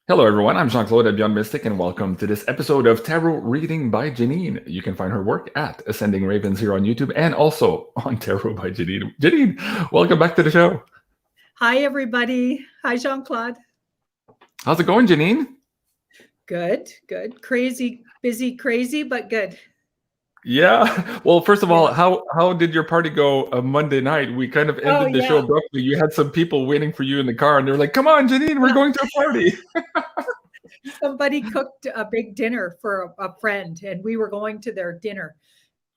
Hello, everyone. I'm Jean-Claude at BeyondMystic, and welcome to this episode of Tarot Reading by Janine. You can find her work at Ascending Ravens here on YouTube and also on Tarot by Janine. Janine, welcome back to the show. Hi, everybody. Hi, Jean-Claude. How's it going, Janine? Good. Crazy, busy, crazy, but good. Yeah. Well, first of all, how did your party go Monday night? We kind of ended the show abruptly. You had some people waiting for you in the car, and they were like, "Come on, Janine, we're going to a party." Somebody cooked a big dinner for a friend, and we were going to their dinner.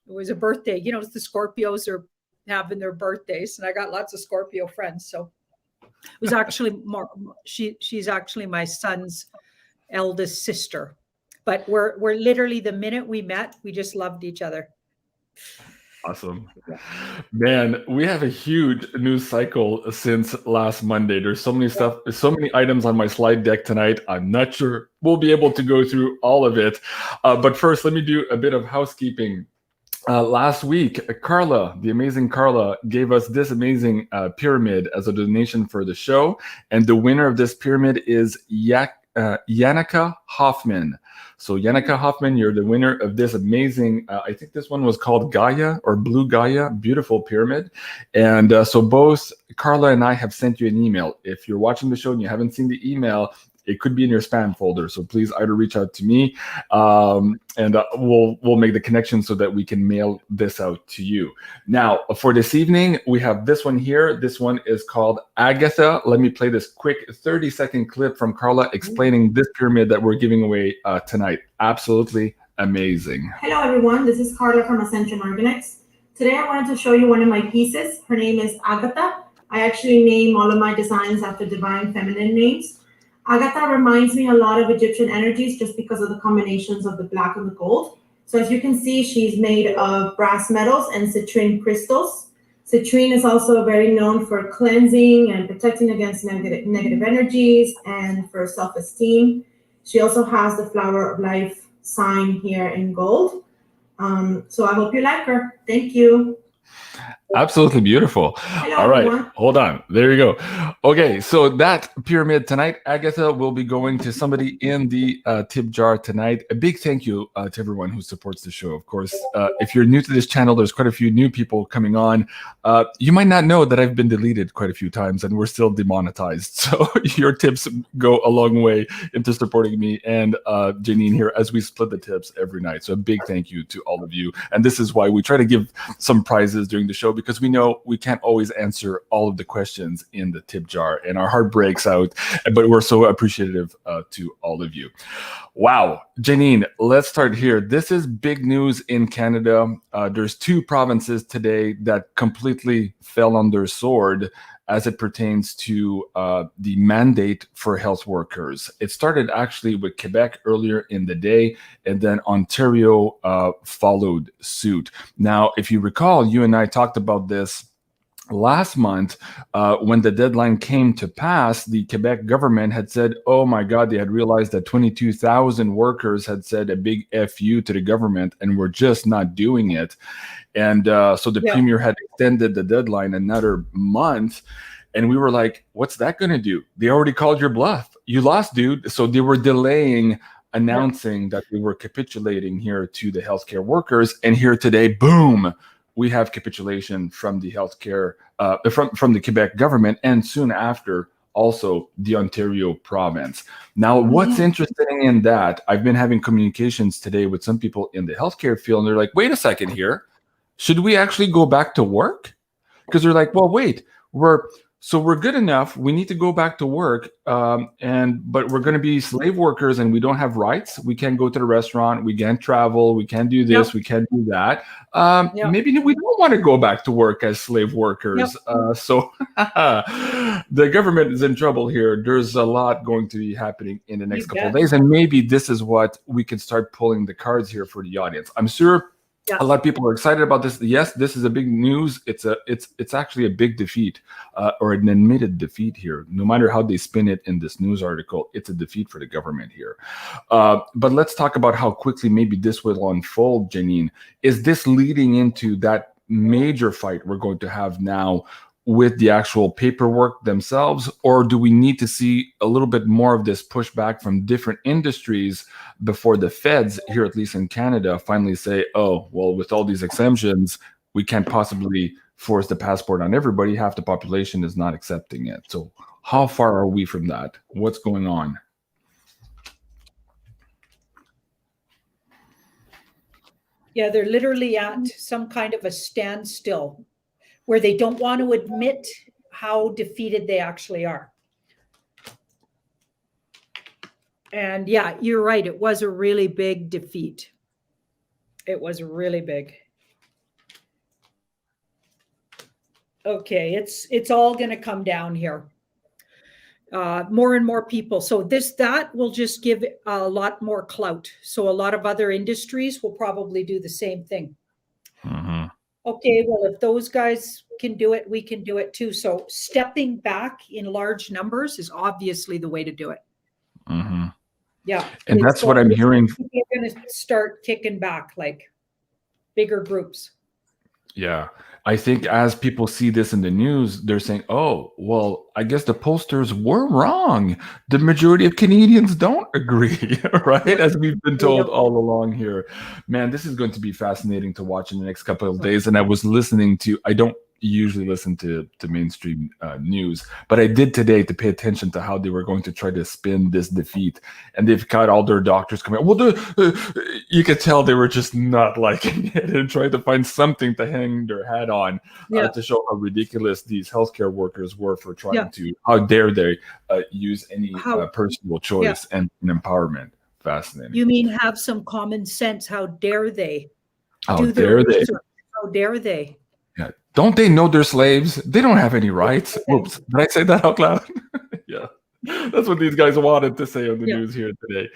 It was a birthday. You know, the Scorpios are having their birthdays, and I got lots of Scorpio friends. So it was actually more. She's actually my son's eldest sister. But we're literally, the minute we met, we just loved each other. Awesome. Man, we have a huge news cycle since last Monday. There's so many stuff, so many items on my slide deck tonight. I'm not sure we'll be able to go through all of it. But first, let me do a bit of housekeeping. Last week, Carla, the amazing Carla, gave us this amazing pyramid as a donation for the show. And the winner of this pyramid is Janica Hoffman. So Janica Hoffman, you're the winner of this amazing, I think this one was called Gaia or Blue Gaia, beautiful pyramid. And so both Carla and I have sent you an email. If you're watching the show and you haven't seen the email, it could be in your spam folder. So please either reach out to me and we'll make the connection so that we can mail this out to you. Now, for this evening, we have this one here. This one is called Agatha. Let me play this quick 30-second clip from Carla explaining this pyramid that we're giving away tonight. Absolutely amazing. Hello, everyone. This is Carla from Ascension Organics. Today, I wanted to show you one of my pieces. Her name is Agatha. I actually name all of my designs after divine feminine names. Agatha reminds me a lot of Egyptian energies just because of the combinations of the black and the gold. So as you can see, she's made of brass metals and citrine crystals. Citrine is also very known for cleansing and protecting against negative energies and for self-esteem. She also has the flower of life sign here in gold. So I hope you like her. Thank you. Absolutely beautiful. Hello, all right, everyone. Hold on. There you go. Okay, so that pyramid tonight, Agatha, will be going to somebody in the tip jar tonight. A big thank you to everyone who supports the show. Of course, if you're new to this channel, there's quite a few new people coming on. You might not know that I've been deleted quite a few times and we're still demonetized. So your tips go a long way into supporting me and Janine here as we split the tips every night. So a big thank you to all of you. And this is why we try to give some prizes during the show, because we know we can't always answer all of the questions in the tip jar and our heart breaks out, but we're so appreciative to all of you. Wow. Janine, let's start here. This is big news in Canada. There's 2 provinces today that completely fell on their sword as it pertains to the mandate for health workers. It started actually with Quebec earlier in the day, and then Ontario followed suit. Now, if you recall, you and I talked about this last month when the deadline came to pass. The Quebec government had said, oh my God, they had realized that 22,000 workers had said a big FU to the government and were just not doing it. And so the premier had extended the deadline another month. And we were like, what's that going to do? They already called your bluff. You lost, dude. So they were delaying announcing that they were capitulating here to the healthcare workers. And here today, boom, we have capitulation from the healthcare, from the Quebec government, and soon after, also the Ontario province. Now, what's interesting in that, I've been having communications today with some people in the healthcare field, and they're like, wait a second here. Should we actually go back to work? Because they're like, well, wait, we're good enough. We need to go back to work, but we're going to be slave workers and we don't have rights. We can't go to the restaurant. We can't travel. We can't do this. We can't do that. Maybe we don't want to go back to work as slave workers. So the government is in trouble here. There's a lot going to be happening in the next couple of days. And maybe this is what we can start pulling the cards here for the audience. I'm sure a lot of people are excited about this. Yes, this is a big news. It's actually a big defeat or an admitted defeat here. No matter how they spin it in this news article, it's a defeat for the government here. But let's talk about how quickly maybe this will unfold, Janine. Is this leading into that major fight we're going to have now with the actual paperwork themselves, or do we need to see a little bit more of this pushback from different industries before the feds here, at least in Canada, finally say, oh, well, with all these exemptions, we can't possibly force the passport on everybody. Half the population is not accepting it. So how far are we from that? What's going on? Yeah, they're literally at some kind of a standstill where they don't want to admit how defeated they actually are. And yeah, you're right. It was a really big defeat. It was really big. Okay, it's all going to come down here. More and more people. So that will just give a lot more clout. So a lot of other industries will probably do the same thing. Mm-hmm. Okay, well, if those guys can do it, we can do it too. So stepping back in large numbers is obviously the way to do it. Mm-hmm. Yeah. And that's what I'm hearing. People are going to start kicking back, like bigger groups. Yeah. I think as people see this in the news, they're saying, oh, well, I guess the pollsters were wrong. The majority of Canadians don't agree, right? As we've been told all along here. Man, this is going to be fascinating to watch in the next couple of days. And I was listening to, I don't usually listen to mainstream news, but I did today to pay attention to how they were going to try to spin this defeat. And they've got all their doctors coming out. Well, you could tell they were just not liking it and trying to find something to hang their hat on to show how ridiculous these healthcare workers were for trying to, how dare they use any personal choice and empowerment. Fascinating. You mean have some common sense? How dare they? How dare they? How dare they? Yeah. Don't they know they're slaves? They don't have any rights. Oops. Did I say that out loud? Yeah. That's what these guys wanted to say on the news here today.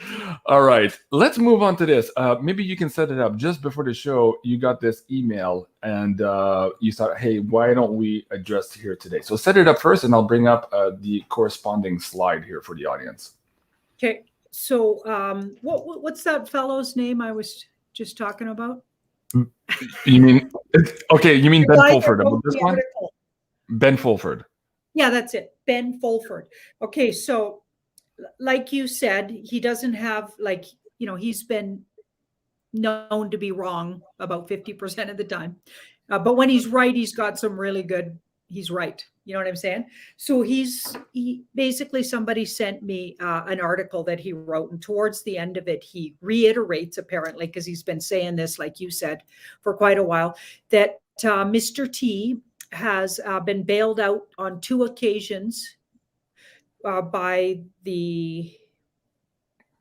All right. Let's move on to this. Maybe you can set it up. Just before the show, you got this email and you thought, hey, why don't we address here today? So set it up first and I'll bring up the corresponding slide here for the audience. Okay. So what's that fellow's name I was just talking about? You mean, okay, you mean Ben Fulford. This one? Ben Fulford. Yeah, that's it. Ben Fulford. Okay, so like you said, he doesn't have, like, you know, he's been known to be wrong about 50% of the time. But when he's right, he's got some really good, he's right. You know what I'm saying? So he basically, somebody sent me an article that he wrote, and towards the end of it, he reiterates, apparently, because he's been saying this, like you said, for quite a while, that Mr. T has been bailed out on 2 occasions by the,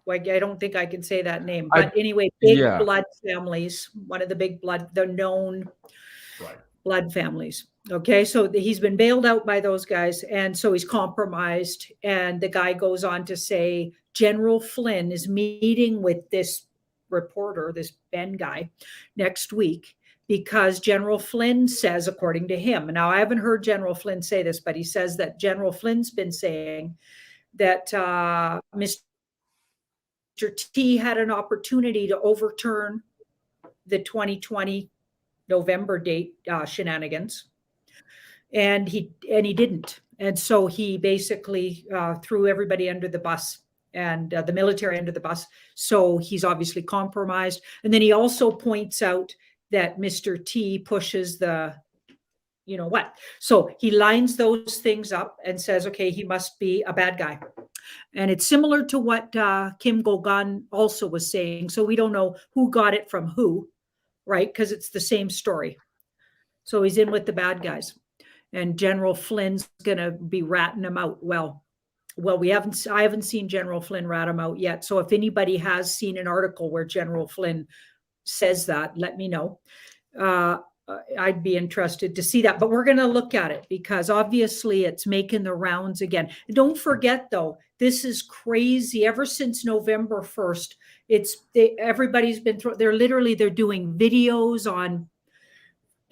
like, I don't think I can say that name, but anyway, big blood families, one of the big blood, the known blood families. Okay, so he's been bailed out by those guys, and so he's compromised. And the guy goes on to say General Flynn is meeting with this reporter, this Ben guy, next week, because General Flynn says, according to him, and now I haven't heard General Flynn say this, but he says that General Flynn's been saying that Mr. T had an opportunity to overturn the 2020 November date shenanigans. And he didn't. And so he basically threw everybody under the bus and the military under the bus. So he's obviously compromised. And then he also points out that Mr. T pushes the, you know what. So he lines those things up and says, okay, he must be a bad guy. And it's similar to what Kim Gogan also was saying. So we don't know who got it from who, right? Because it's the same story. So he's in with the bad guys. And General Flynn's going to be ratting him out. Well, I haven't seen General Flynn rat him out yet. So if anybody has seen an article where General Flynn says that, let me know. I'd be interested to see that. But we're going to look at it because obviously it's making the rounds again. Don't forget, though, this is crazy. Ever since November 1st, everybody's been they're doing videos on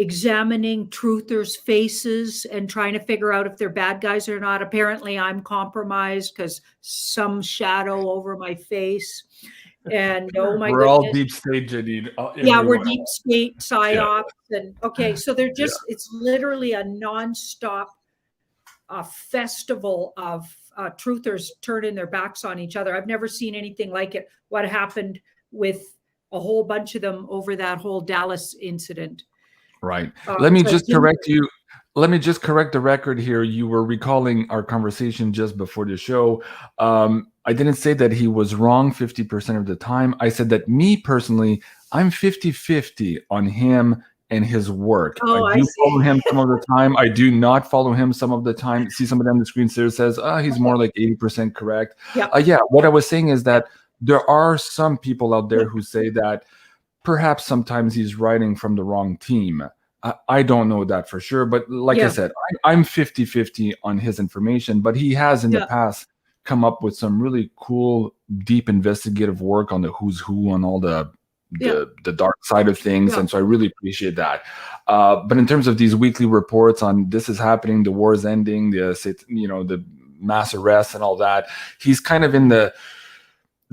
examining truthers' faces and trying to figure out if they're bad guys or not. Apparently I'm compromised because some shadow over my face. And oh my We're all goodness. deep state, Janine. Yeah, we're Everyone. deep state psyops. And okay, so they're just, Yeah. it's literally a nonstop festival of truthers turning their backs on each other. I've never seen anything like it. What happened with a whole bunch of them over that whole Dallas incident. Right. Let me so just Jim- correct you. Let me just correct the record here. You were recalling our conversation just before the show. I didn't say that he was wrong 50% of the time. I said that me personally, I'm 50-50 on him and his work. Oh, I do I see. follow him some of the time. I do not follow him some of the time. See somebody on the screen there says, he's more like 80% correct. Yeah. Yeah, what I was saying is that there are some people out there who say that perhaps sometimes he's writing from the wrong team. I don't know that for sure, but like I said, I'm 50-50 on his information, but he has in the past come up with some really cool, deep investigative work on the who's who on all the dark side of things. And so I really appreciate that. But in terms of these weekly reports on this is happening, the war is ending, the mass arrests and all that, he's kind of in the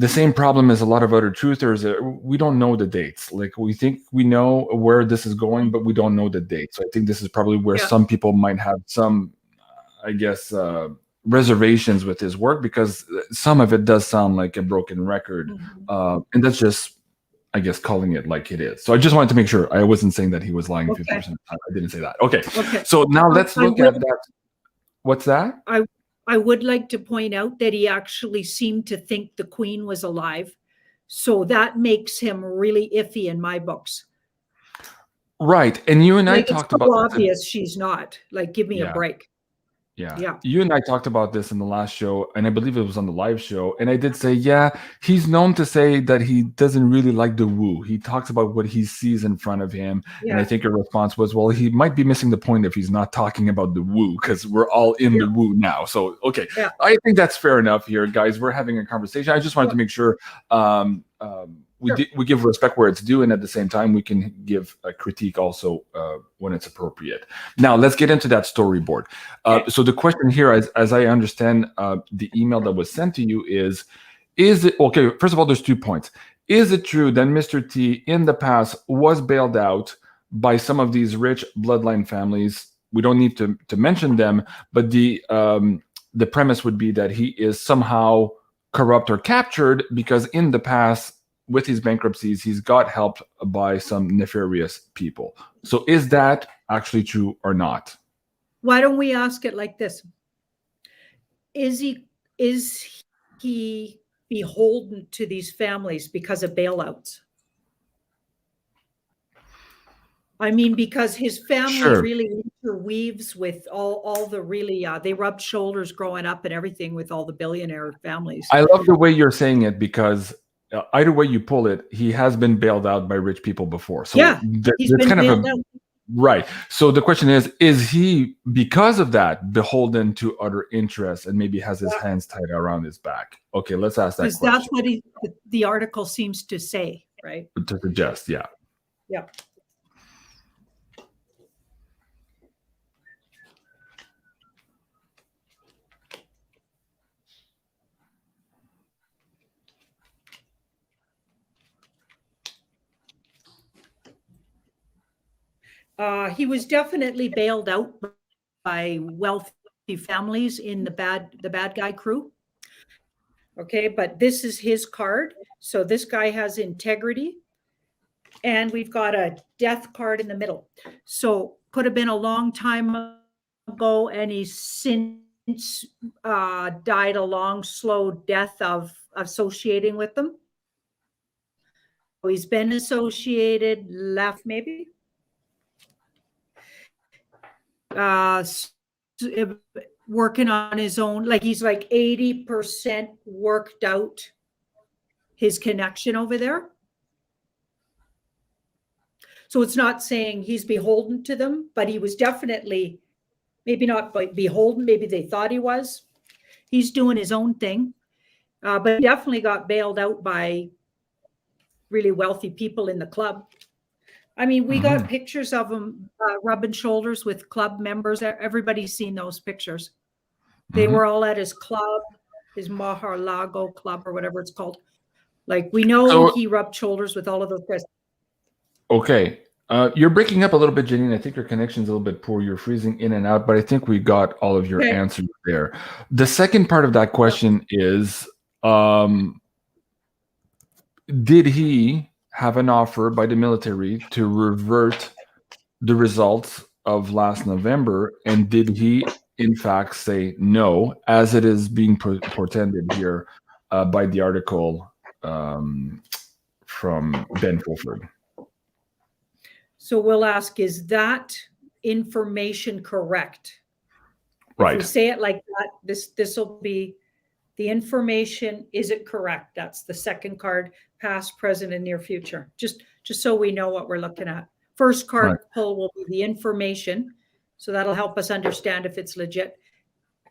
same problem as a lot of other truthers. We don't know the dates. Like we think we know where this is going, but we don't know the date. So I think this is probably where some people might have some, I guess, reservations with his work, because some of it does sound like a broken record. And that's just, I guess, calling it like it is. So I just wanted to make sure I wasn't saying that he was lying 50% of the time. I didn't say that. Okay. So now let's look at that. What's that? I would like to point out that he actually seemed to think the Queen was alive. So that makes him really iffy in my books. Right. And you and I talked about it's obvious she's not. Like, give me a break. Yeah. You and I talked about this in the last show, and I believe it was on the live show. And I did say, he's known to say that he doesn't really like the woo. He talks about what he sees in front of him. And I think your response was, well, he might be missing the point if he's not talking about the woo, because we're all in the woo now. So, okay. I think that's fair enough here, guys. We're having a conversation. I just wanted to make sure we give respect where it's due, and at the same time we can give a critique also when it's appropriate. Now let's get into that storyboard. So the question here, as I understand the email that was sent to you, is it okay? First of all, there's 2 points. Is it true that Mr. T in the past was bailed out by some of these rich bloodline families? We don't need to mention them, but the premise would be that he is somehow corrupt or captured because in the past, with his bankruptcies, he's got help by some nefarious people. So is that actually true or not? Why don't we ask it like this? Is he beholden to these families because of bailouts? I mean, because his family really interweaves with all the really, they rubbed shoulders growing up and everything with all the billionaire families. I love the way you're saying it, because either way you pull it, he has been bailed out by rich people before. So he's been kind of out. Right. So the question is he, because of that, beholden to other interests and maybe has his hands tied around his back? Okay, let's ask that question. Because that's what the article seems to say, right? To suggest, yeah. He was definitely bailed out by wealthy families in the bad guy crew. Okay, but this is his card. So this guy has integrity. And we've got a death card in the middle. So could have been a long time ago, and he's since died a long, slow death of associating with them. So he's been associated, left maybe. Working on his own, like he's like 80% worked out his connection over there. So it's not saying he's beholden to them, but he was definitely, maybe not beholden, maybe they thought he was. He's doing his own thing, but he definitely got bailed out by really wealthy people in the club. I mean, we got pictures of him rubbing shoulders with club members. Everybody's seen those pictures. They were all at his club, his Mar-a-Lago club or whatever it's called. Like, we know So- he rubbed shoulders with all of those guys. Okay. You're breaking up a little bit, Janine. I think your connection's a little bit poor. You're freezing in and out, but I think we got all of your Okay. answers there. The second part of that question is, did he have an offer by the military to revert the results of last November? And did he, in fact, say no, as it is being portended here by the article from Ben Fulford? So we'll ask, is that information correct? Right. If we say it like that, this will be the information. Is it correct? That's the second card, past, present, and near future. Just so we know what we're looking at. First card pull will be the information. So that'll help us understand if it's legit.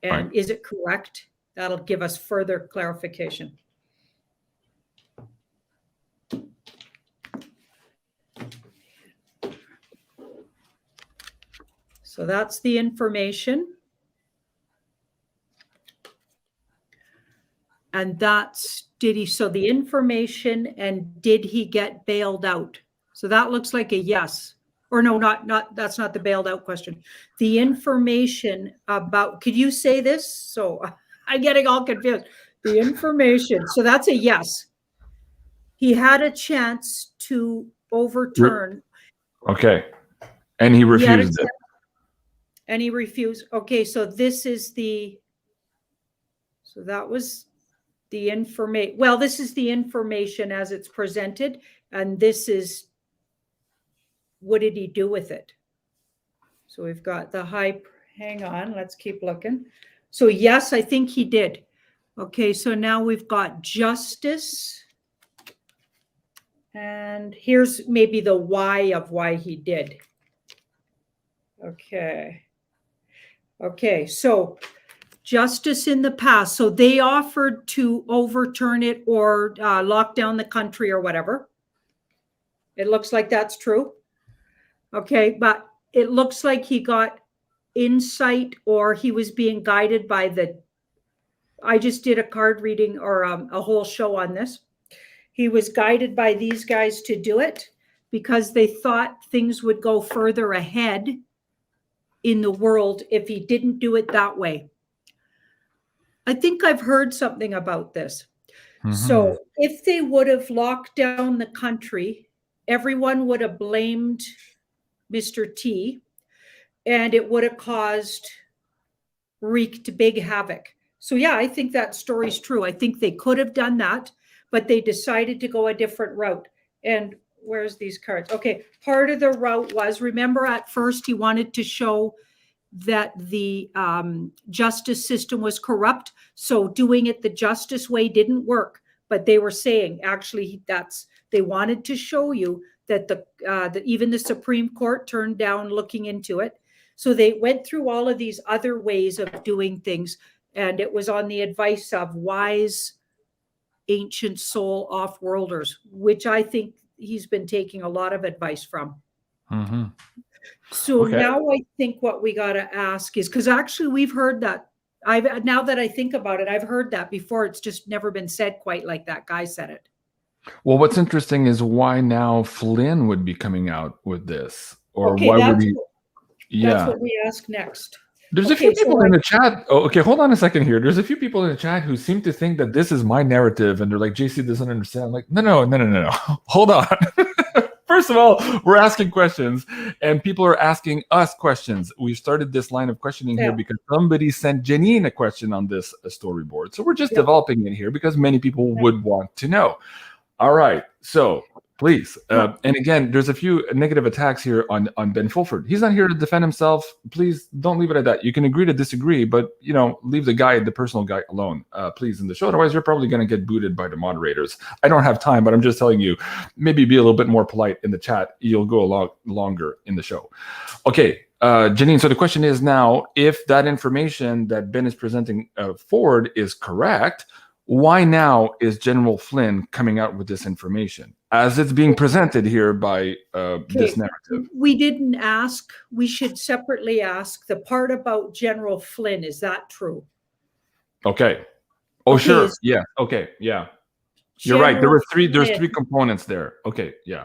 And is it correct? That'll give us further clarification. So that's the information. And that's, so the information, and did he get bailed out? So that looks like a yes. Or no, that's not the bailed out question. The information about, could you say this? So I'm getting all confused. The information, so that's a yes. He had a chance to overturn. Okay. And he refused it. And he refused. Okay, so this is so that was the information. Well, this is the information as it's presented. And this is, what did he do with it? So we've got the hang on, let's keep looking. So yes, I think he did. Okay, so now we've got justice. And here's maybe the why of why he did. Okay. Okay, so justice in the past. So they offered to overturn it or lock down the country or whatever. It looks like that's true. Okay, but it looks like he got insight, or he was being guided by I just did a card reading or a whole show on this. He was guided by these guys to do it because they thought things would go further ahead in the world if he didn't do it that way. I think I've heard something about this. Mm-hmm. So if they would have locked down the country, everyone would have blamed Mr. T, and it would have wreaked big havoc. So yeah, I think that story's true. I think they could have done that, but they decided to go a different route. And where's these cards? Okay, part of the route was, remember at first he wanted to show that the justice system was corrupt. So doing it the justice way didn't work. But they were saying, actually, they wanted to show you that even the Supreme Court turned down looking into it. So they went through all of these other ways of doing things. And it was on the advice of wise, ancient soul off-worlders, which I think he's been taking a lot of advice from. Mm-hmm. So now I think what we got to ask is, because actually we've heard that. Now that I think about it, I've heard that before. It's just never been said quite like that guy said it. Well, what's interesting is why now Flynn would be coming out with this, or why would he? That's what we ask next. There's a few people in the chat. Oh, okay, hold on a second here. There's a few people in the chat who seem to think that this is my narrative, and they're like, JC doesn't understand. I'm like, no. Hold on. First of all, we're asking questions, and people are asking us questions. We started this line of questioning here because somebody sent Janine a question on this storyboard. So we're just developing it here because many people would want to know. All right, so please. And again, there's a few negative attacks here on Ben Fulford. He's not here to defend himself. Please don't leave it at that. You can agree to disagree, but leave the personal guy alone, please, in the show. Otherwise, you're probably going to get booted by the moderators. I don't have time, but I'm just telling you, maybe be a little bit more polite in the chat. You'll go a lot longer in the show. Okay, Janine, so the question is now, if that information that Ben is presenting forward is correct, why now is General Flynn coming out with this information as it's being presented here by this narrative? We didn't ask. We should separately ask the part about General Flynn. Is that true? Okay. Oh, sure. Yeah. Okay. Yeah. You're right. There General were three. There's Flynn. three components there. Okay, yeah.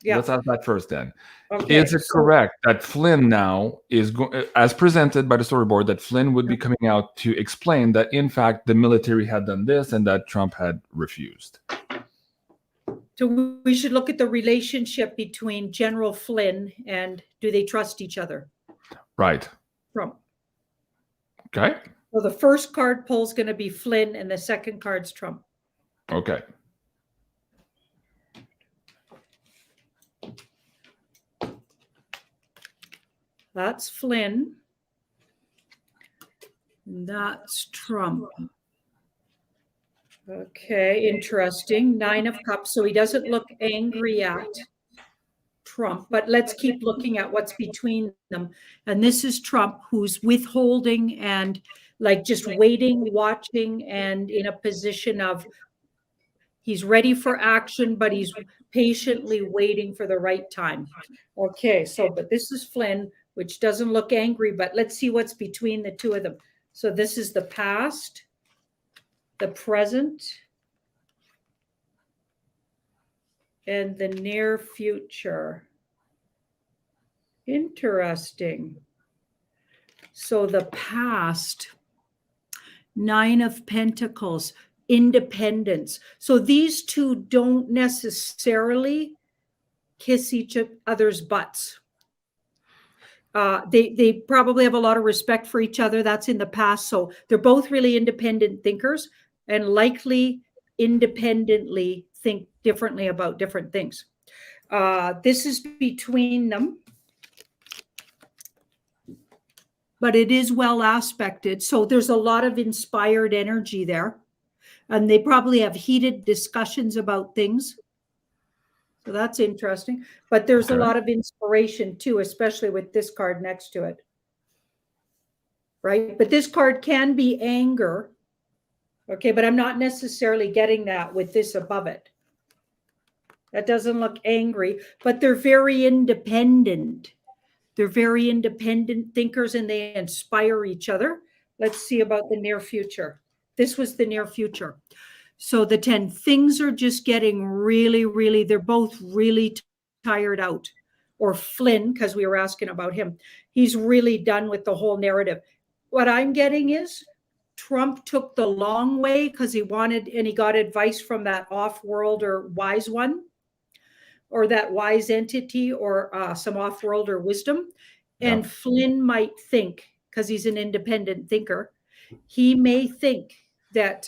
Yeah. Let's ask that first then. Okay, Is it correct that Flynn now is, as presented by the storyboard, that Flynn would be coming out to explain that, in fact, the military had done this and that Trump had refused? So we should look at the relationship between General Flynn and do they trust each other? Right. Trump. Okay. So the first card pull is going to be Flynn and the second card's Trump. Okay. That's Flynn. That's Trump. Okay, interesting. 9 of Cups. So he doesn't look angry at Trump, but let's keep looking at what's between them. And this is Trump, who's withholding and like just waiting, watching, and in a position of he's ready for action, but he's patiently waiting for the right time. Okay, so, but this is Flynn, which doesn't look angry, but let's see what's between the two of them. So this is the past, the present, and the near future. Interesting. So the past, 9 of Pentacles, independence. So these two don't necessarily kiss each other's butts. They probably have a lot of respect for each other. That's in the past. So they're both really independent thinkers and likely independently think differently about different things. This is between them, but it is well aspected. So there's a lot of inspired energy there. And they probably have heated discussions about things. So that's interesting. But there's a lot of inspiration too, especially with this card next to it. Right? But this card can be anger. Okay, but I'm not necessarily getting that with this above it. That doesn't look angry, but they're very independent. They're very independent thinkers and they inspire each other. Let's see about the near future. This was the near future. So the 10 things are just getting really, they're both really tired out. Or Flynn, because we were asking about him. He's really done with the whole narrative. What I'm getting is Trump took the long way because he wanted, and he got advice from that off-world or wise one, or that wise entity, or some off-world or wisdom. And Yeah. Flynn might think, because he's an independent thinker, he may think that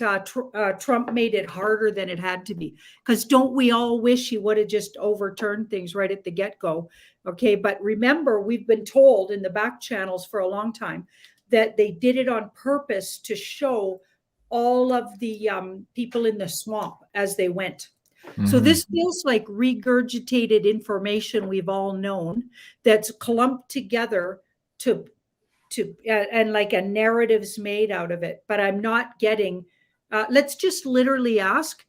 Trump made it harder than it had to be. Because don't we all wish he would have just overturned things right at the get-go? Okay, but remember, we've been told in the back channels for a long time that they did it on purpose to show all of the people in the swamp as they went. So this feels like regurgitated information we've all known that's clumped together to and like a narrative's made out of it. But I'm not getting, let's just literally ask,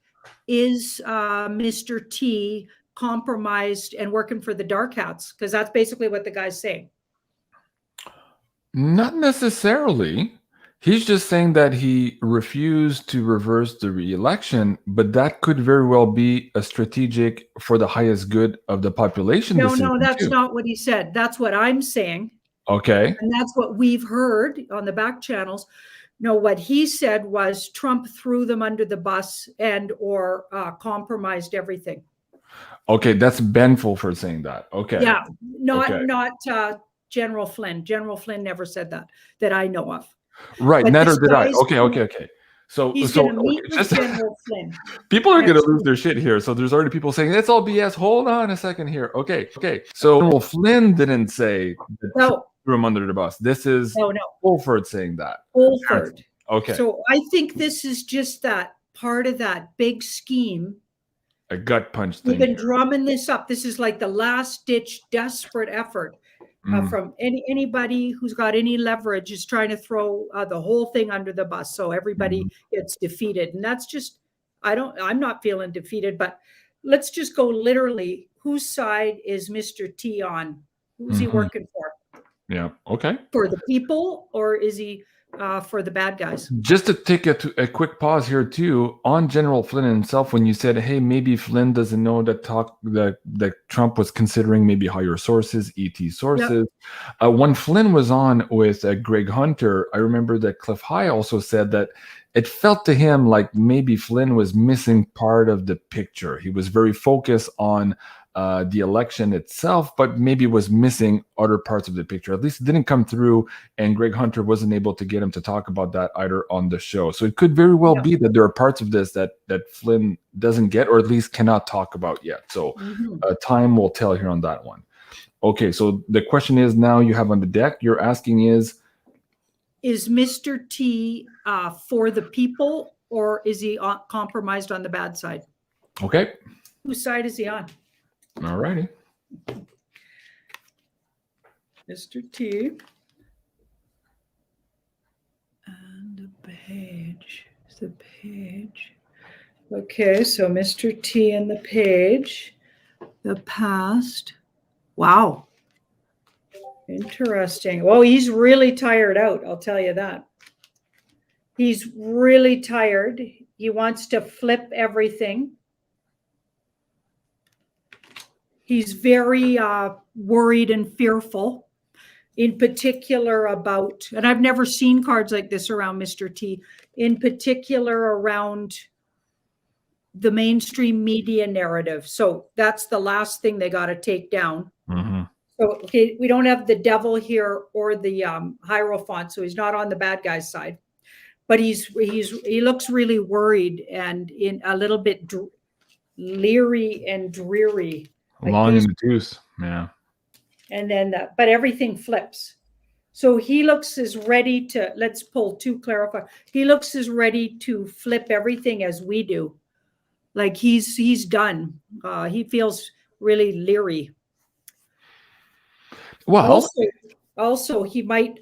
is Mr. T compromised and working for the dark hats? Because that's basically what the guy's saying. Not necessarily. He's just saying that he refused to reverse the re-election, but that could very well be a strategic for the highest good of the population. No, that's not what he said. That's what I'm saying. Okay. And that's what we've heard on the back channels. No, what he said was Trump threw them under the bus and or compromised everything. Okay, that's Ben Fulford saying that. Okay. Yeah, not General Flynn. General Flynn never said that I know of. Right, But neither this did I. guy's Okay. So he's going to meet with just General Flynn. people are going to lose their shit here. So there's already people saying it's all BS. Hold on a second here. Okay. So General Flynn didn't say that Trump threw him under the bus. This is Fulford saying that. Fulford. Okay. So I think this is just that part of that big scheme. A gut punch thing. We've been drumming this up. This is like the last ditch desperate effort from anybody who's got any leverage is trying to throw the whole thing under the bus. So everybody gets defeated. And that's just, I'm not feeling defeated, but let's just go literally. Whose side is Mr. T on? Who's he working for? Yeah. Okay. For the people, or is he for the bad guys. Just to take a quick pause here too on General Flynn himself, when you said, "Hey, maybe Flynn doesn't know that Trump was considering maybe higher sources, ET sources." Yep. When Flynn was on with Greg Hunter, I remember that Cliff High also said that it felt to him like maybe Flynn was missing part of the picture. He was very focused on the election itself, but maybe was missing other parts of the picture. At least it didn't come through, and Greg Hunter wasn't able to get him to talk about that either on the show. So it could very well be that there are parts of this that Flynn doesn't get, or at least cannot talk about yet. So time will tell here on that one. Okay, so the question is now you have on the deck, you're asking is Mr. T for the people, or is he compromised on the bad side? Okay. Whose side is he on? All righty. Mr. T. And the page. The page. Okay, so Mr. T and the page. The past. Wow. Interesting. Well, he's really tired out, I'll tell you that. He's really tired. He wants to flip everything. He's very worried and fearful, in particular about, and I've never seen cards like this around Mr. T, in particular around the mainstream media narrative. So that's the last thing they got to take down. Mm-hmm. So, okay, we don't have the devil here or the Hierophant, so he's not on the bad guy's side. But he looks really worried and in a little bit leery and dreary. Like long in the tooth, yeah. And then, but everything flips. So he looks as ready to, let's pull to clarify. He looks as ready to flip everything as we do. Like he's done. He feels really leery. Well, also he might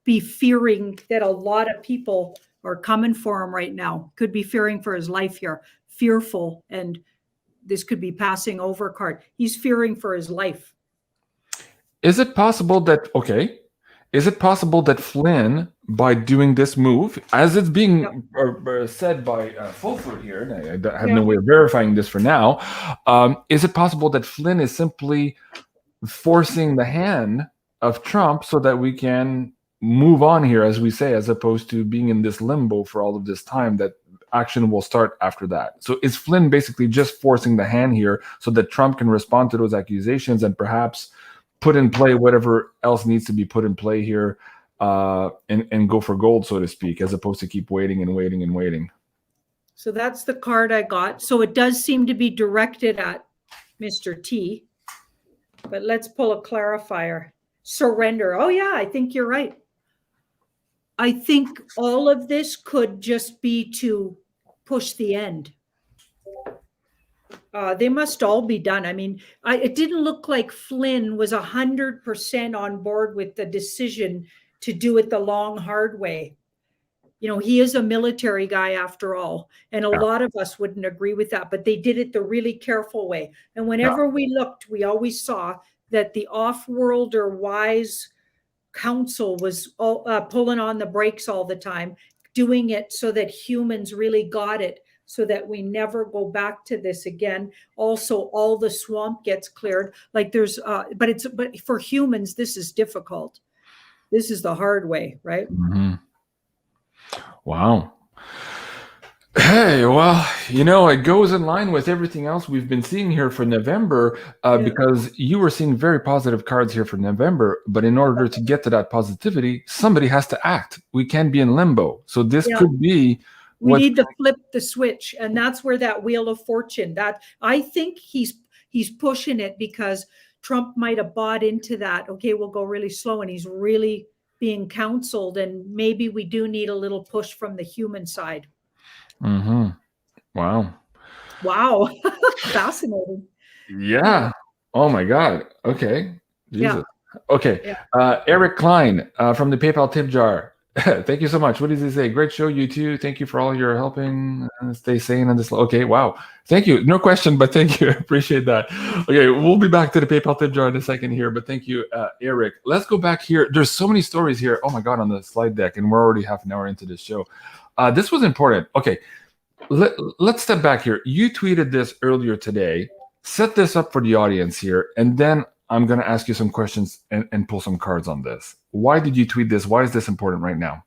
be fearing that a lot of people are coming for him right now. Could be fearing for his life here, fearful, and this could be passing over card. He's fearing for his life. Is it possible that Flynn, by doing this move, as it's being said by Fulford here, and I have no way of verifying this for now, is it possible that Flynn is simply forcing the hand of Trump so that we can move on here, as we say, as opposed to being in this limbo for all of this time, that action will start after that? So is Flynn basically just forcing the hand here so that Trump can respond to those accusations and perhaps put in play whatever else needs to be put in play here, and go for gold, so to speak, as opposed to keep waiting and waiting and waiting? So that's the card I got. So it does seem to be directed at Mr. T, but let's pull a clarifier. Surrender. Oh yeah, I think you're right. I think all of this could just be to push the end. They must all be done. I mean, it didn't look like Flynn was 100% on board with the decision to do it the long, hard way. You know, he is a military guy after all, and a lot of us wouldn't agree with that, but they did it the really careful way. And whenever we looked, we always saw that the off-world or wise council was pulling on the brakes all the time, doing it so that humans really got it, so that we never go back to this again. Also, all the swamp gets cleared. Like there's, but for humans, this is difficult. This is the hard way, right? Mm-hmm. Wow. Hey, well, you know, it goes in line with everything else we've been seeing here for November, because you were seeing very positive cards here for November, but in order to get to that positivity, somebody has to act. We can't be in limbo. So this could be... We need to flip the switch, and that's where that Wheel of Fortune, that I think he's pushing it because Trump might have bought into that. Okay, we'll go really slow, and he's really being counseled, and maybe we do need a little push from the human side. Mm-hmm. Wow. Fascinating. Yeah. Oh my God. Okay. Jesus. Okay. Eric Klein from the PayPal tip jar Thank you so much. What does he say? Great show, you too. Thank you for all your helping. Stay sane on this. Okay, wow. Thank you. No question, but thank you. I appreciate that. Okay, we'll be back to the PayPal tip jar in a second here, but thank you, Eric. Let's go back here. There's so many stories here. Oh my God, on the slide deck, and we're already half an hour into this show. This was important. Okay, let's step back here. You tweeted this earlier today. Set this up for the audience here, and then I'm going to ask you some questions and pull some cards on this. Why did you tweet this? Why is this important right now?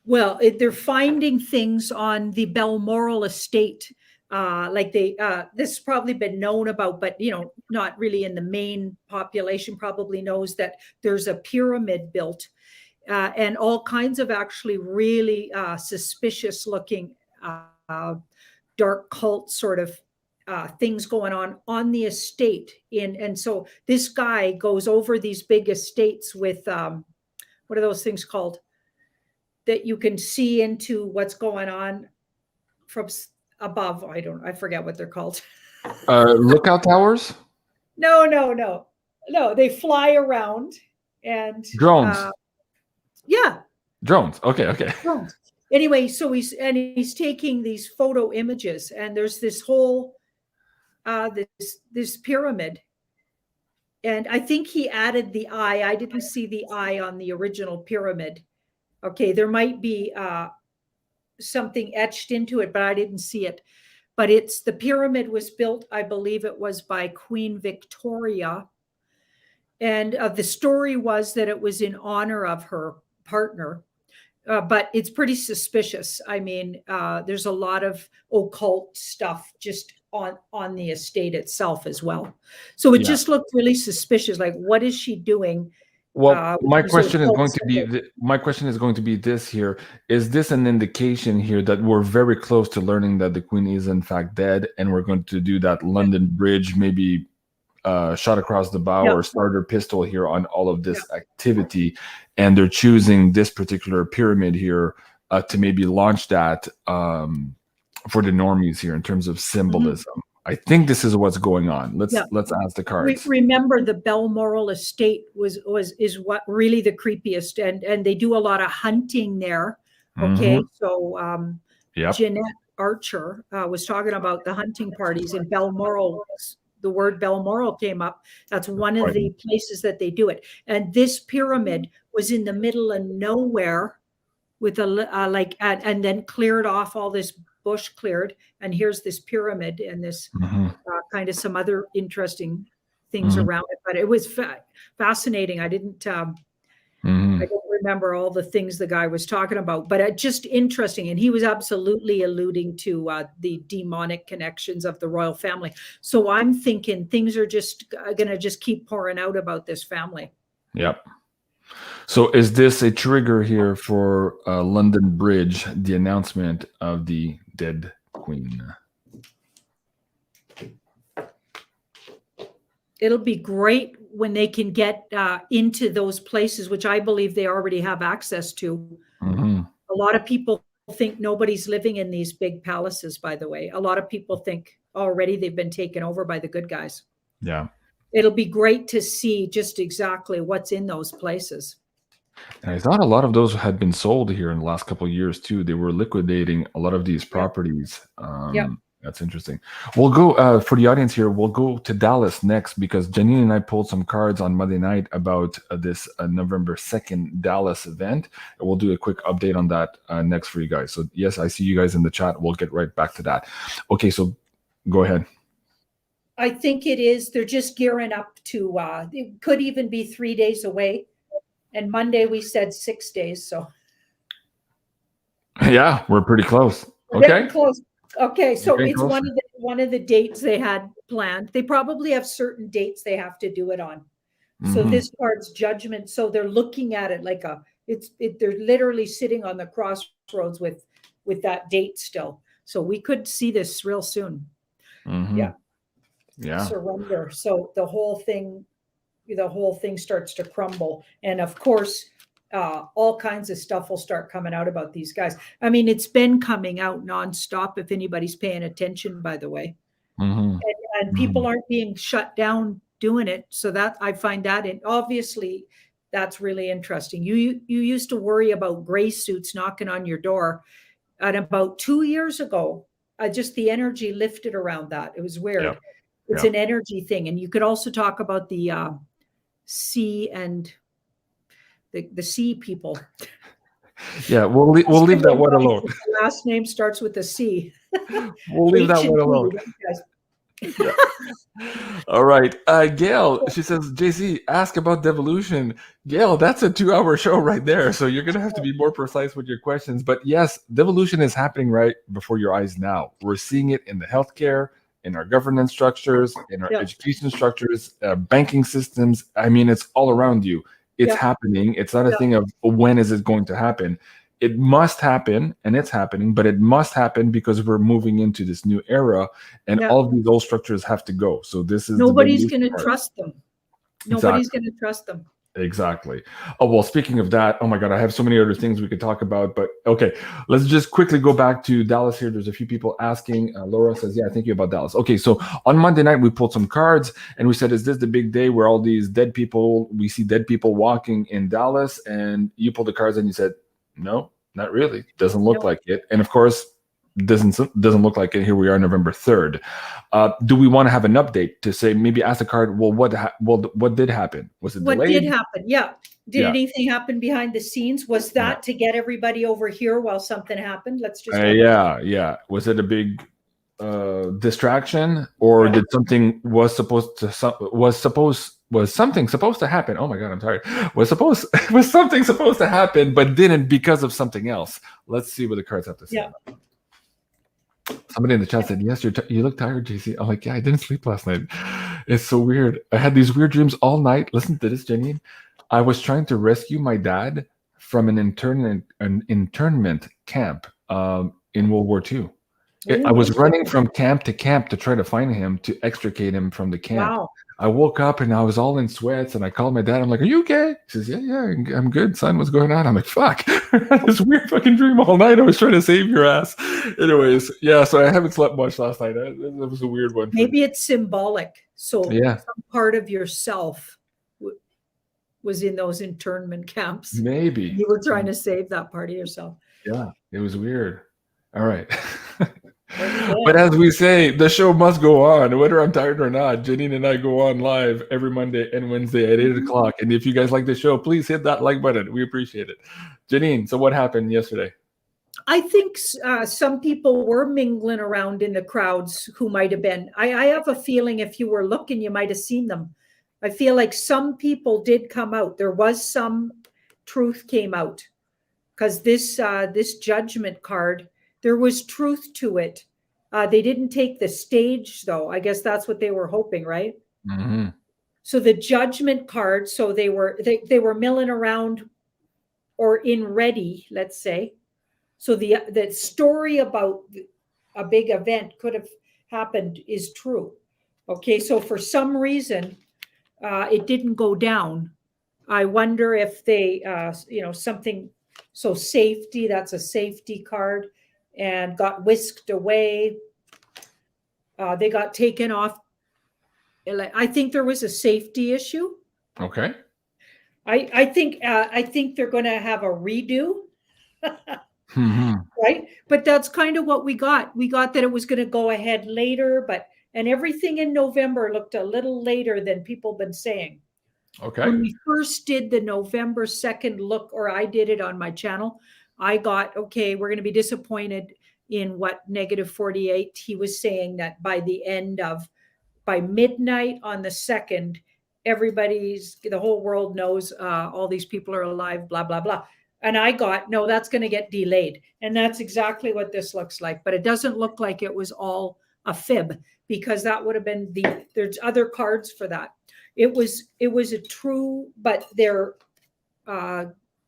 Well, they're finding things on the Balmoral estate. This has probably been known about, but not really in the main population probably knows that there's a pyramid built and all kinds of actually really suspicious looking dark cult sort of things going on the estate. And so this guy goes over these big estates with what are those things called that you can see into what's going on from above? I forget what they're called. Lookout towers? No. They fly around and drones. Yeah. Drones. Okay. Drones. Anyway, so he's taking these photo images, and there's this whole this pyramid, and I think he added the eye. I didn't see the eye on the original pyramid. Okay, there might be something etched into it, but I didn't see it. But the pyramid was built, I believe it was by Queen Victoria, and the story was that it was in honor of her partner. But it's pretty suspicious. I mean, there's a lot of occult stuff just on the estate itself as well. So it just looked really suspicious. Like, what is she doing? Well, my question is going to be this here. Is this an indication here that we're very close to learning that the Queen is in fact dead, and we're going to do that London Bridge, maybe shot across the bow or starter pistol here on all of this activity, and they're choosing this particular pyramid here to maybe launch that for the normies here in terms of symbolism. I think this is what's going on. Let's ask the cards. Remember, the Balmoral estate is what really the creepiest, and they do a lot of hunting there. Okay, so Jeanette Archer was talking about the hunting parties in Balmoral. The word Balmoral came up. That's one of the places that they do it. And this pyramid was in the middle of nowhere with and then cleared off, all this bush cleared. And here's this pyramid and this kind of some other interesting things around it. But it was fascinating. I don't remember all the things the guy was talking about, but just interesting. And he was absolutely alluding to the demonic connections of the royal family. So I'm thinking things are just going to just keep pouring out about this family. Yep. So is this a trigger here for London Bridge, the announcement of the dead Queen? It'll be great when they can get into those places, which I believe they already have access to. A lot of people think nobody's living in these big palaces, by the way. A lot of people think already they've been taken over by the good guys. Yeah. It'll be great to see just exactly what's in those places. And I thought a lot of those had been sold here in the last couple of years too. They were liquidating a lot of these properties. That's interesting. We'll go for the audience here. We'll go to Dallas next because Janine and I pulled some cards on Monday night about this November 2nd Dallas event. And we'll do a quick update on that next for you guys. So yes, I see you guys in the chat. We'll get right back to that. Okay, so go ahead. I think it is. They're just gearing up to, it could even be 3 days away. And Monday we said 6 days. So yeah, we're pretty close. Okay. Very close. Okay, so it's one of the dates they had planned. They probably have certain dates they have to do it on. So this card's judgment. So they're looking at it like they're literally sitting on the crossroads with that date still. So we could see this real soon. Yeah. Surrender. So the whole thing starts to crumble, and of course, all kinds of stuff will start coming out about these guys. I mean, it's been coming out nonstop. If anybody's paying attention, by the way, and people aren't being shut down doing it. So that I find that, and obviously, That's really interesting. You used to worry about gray suits knocking on your door, and about 2 years ago, just the energy lifted around that. It was weird. Yeah. It's an energy thing, and you could also talk about the sea and the sea people. Yeah, we'll leave that one alone. The last name starts with a C. We'll leave that one alone. Yeah. All right. Gail, she says, JC, ask about devolution. Gail, that's a 2-hour show right there. So you're going to have to be more precise with your questions. But yes, devolution is happening right before your eyes now. We're seeing it in the healthcare, in our governance structures, in our education structures, banking systems. I mean, it's all around you. It's happening. It's not a thing of when is it going to happen. It must happen, and it's happening, but it must happen because we're moving into this new era, and all of these old structures have to go. So this is nobody's going to trust them. Nobody's going to trust them. Exactly. Oh, well, speaking of that, oh my God, I have so many other things we could talk about, but okay, let's just quickly go back to Dallas here. There's a few people asking. Laura says, yeah, thank you about Dallas. Okay, so on Monday night, we pulled some cards and we said, is this the big day where all these dead people, we see dead people walking in Dallas? And you pulled the cards and you said, no, not really. Doesn't look like it. And of course, doesn't look like it. Here we are, November 3rd. Do we want to have an update to say, maybe ask the card, well, what did happen? Was it delayed? What did happen? Yeah. Did anything happen behind the scenes? Was that to get everybody over here while something happened? Let's just yeah. Was it a big distraction, or did something was something supposed to happen? Oh my God, I'm tired. Was something supposed to happen but didn't because of something else? Let's see what the cards have to say. Yeah. Somebody in the chat said, yes, you look tired, JC. I'm like, yeah, I didn't sleep last night. It's so weird. I had these weird dreams all night. Listen to this, Janine. I was trying to rescue my dad from an internment camp in World War II. I was running from camp to camp to try to find him, to extricate him from the camp. Wow. I woke up and I was all in sweats, and I called my dad. I'm like, are you okay? He says, yeah, I'm good, son. What's going on? I'm like, fuck. I had this weird fucking dream all night. I was trying to save your ass. Anyways, yeah, so I haven't slept much last night. That was a weird one. Maybe it's symbolic. So some part of yourself was in those internment camps. Maybe. You were trying to save that part of yourself. Yeah, it was weird. All right. But as we say, the show must go on, whether I'm tired or not. Janine and I go on live every Monday and Wednesday at 8 o'clock. And if you guys like the show, please hit that like button. We appreciate it. Janine, so what happened yesterday? I think some people were mingling around in the crowds who might have been. I have a feeling if you were looking, you might have seen them. I feel like some people did come out. There was some truth came out, because this judgment card, there was truth to it. They didn't take the stage, though. I guess that's what they were hoping, right? Mm-hmm. So the judgment card, so they were milling around or in ready, let's say. So the story about a big event could have happened is true. Okay, so for some reason, it didn't go down. I wonder if they, something, so safety, that's a safety card, and got whisked away. They got taken off. I think there was a safety issue. Okay. I think they're going to have a redo. Right? But that's kind of what we got. We got that it was going to go ahead later, and everything in November looked a little later than people been saying. Okay. When we first did the November 2nd look, or I did it on my channel, I got, okay, we're going to be disappointed in what -48. He was saying that by midnight on the 2nd, the whole world knows all these people are alive, blah, blah, blah. And I got, no, that's going to get delayed. And that's exactly what this looks like. But it doesn't look like it was all a fib, because that would have been there's other cards for that. It was a true, but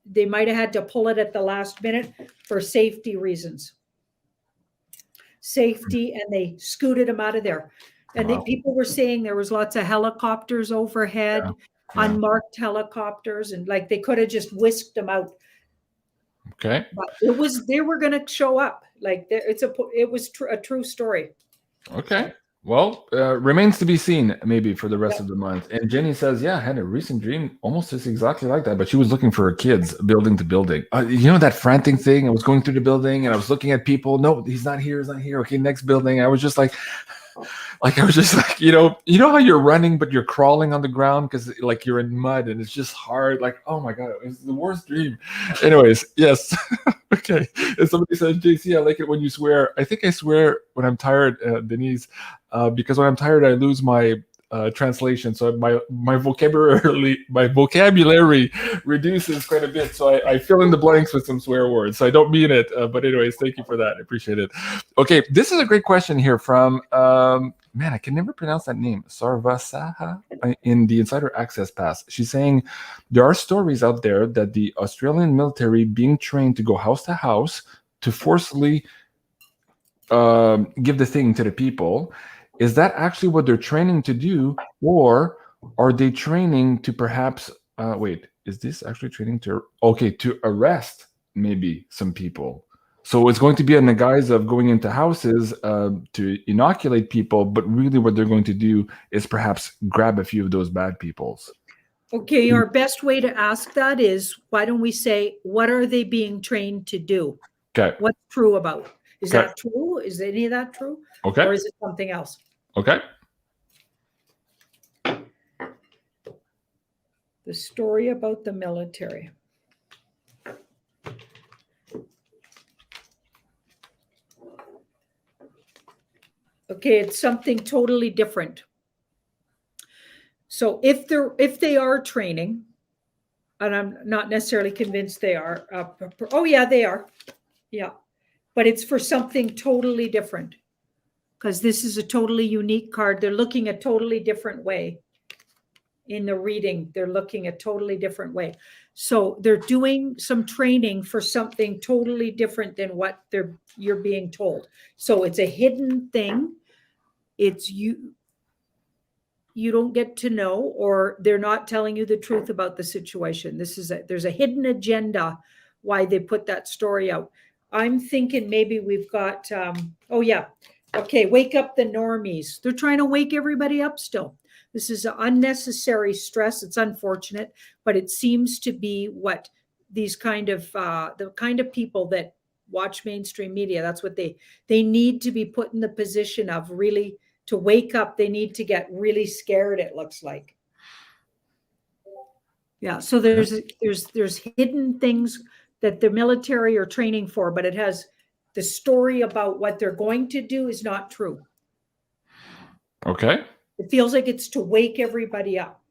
they might have had to pull it at the last minute for safety reasons. Safety, and they scooted them out of there. And people were saying there was lots of helicopters overhead, unmarked helicopters, and like they could have just whisked them out. Okay. But they were going to show up. Like it was a true story. Okay. Well, remains to be seen, maybe for the rest of the month. And Jenny says, "Yeah, I had a recent dream, almost just exactly like that. But she was looking for her kids, building to building. You know that frantic thing. I was going through the building, and I was looking at people. No, he's not here. He's not here. Okay, next building. I was just like I was just like, you know how you're running, but you're crawling on the ground because like you're in mud and it's just hard. Like, oh my god, it was the worst dream. Anyways, yes, okay. And somebody said, JC, I like it when you swear. I think I swear when I'm tired, Denise, because when I'm tired, I lose my translation. So my vocabulary reduces quite a bit. So I fill in the blanks with some swear words. So I don't mean it. But anyways, thank you for that. I appreciate it. Okay, this is a great question here from man, I can never pronounce that name. Sarvasaha in the Insider Access Pass. She's saying there are stories out there that the Australian military being trained to go house to house to forcibly give the thing to the people. Is that actually what they're training to do, or are they training to perhaps wait? Is this actually training to arrest maybe some people? So it's going to be in the guise of going into houses to inoculate people, but really what they're going to do is perhaps grab a few of those bad peoples. Okay, our best way to ask that is, why don't we say, what are they being trained to do? Okay. What's true about it? Is that true? Is any of that true? Okay. Or is it something else? Okay. The story about the military. Okay, it's something totally different. So if they are training, and I'm not necessarily convinced they are. Oh yeah, they are. Yeah, but it's for something totally different, because this is a totally unique card. They're looking a totally different way. In the reading, they're looking a totally different way. So they're doing some training for something totally different than what you're being told. So it's a hidden thing. It's you don't get to know, or they're not telling you the truth about the situation. There's a hidden agenda why they put that story out. I'm thinking maybe we've got wake up the normies. They're trying to wake everybody up still. This is an unnecessary stress. It's unfortunate, but it seems to be what these kind of the kind of people that watch mainstream media, that's what they need to be put in the position of really to wake up. They need to get really scared, it looks like. Yeah, so there's hidden things that the military are training for, but it has the story about what they're going to do is not true. Okay. It feels like it's to wake everybody up.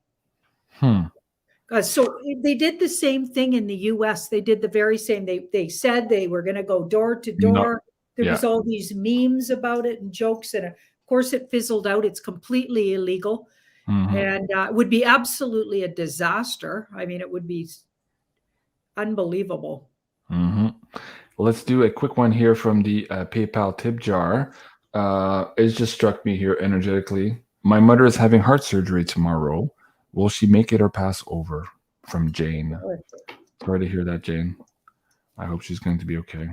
So they did the same thing in the US. They did the very same. They said they were going to go door to door. There was all these memes about it and jokes. And of course, it fizzled out. It's completely illegal. And it would be absolutely a disaster. I mean, it would be unbelievable. Let's do a quick one here from the PayPal tip jar. It just struck me here energetically. My mother is having heart surgery tomorrow. Will she make it or pass over? From Jane. Sorry to hear that, Jane. I hope she's going to be okay.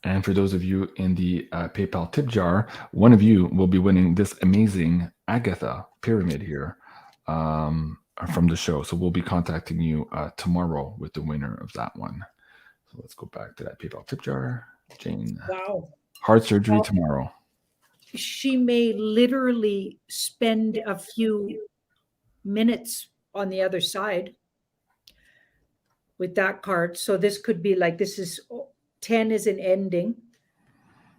And for those of you in the PayPal tip jar, one of you will be winning this amazing Agatha pyramid here from the show. So we'll be contacting you tomorrow with the winner of that one. So let's go back to that PayPal tip jar. Jane. Wow. Heart surgery tomorrow. She may literally spend a few minutes on the other side with that card. So this could be like, this is 10 is an ending.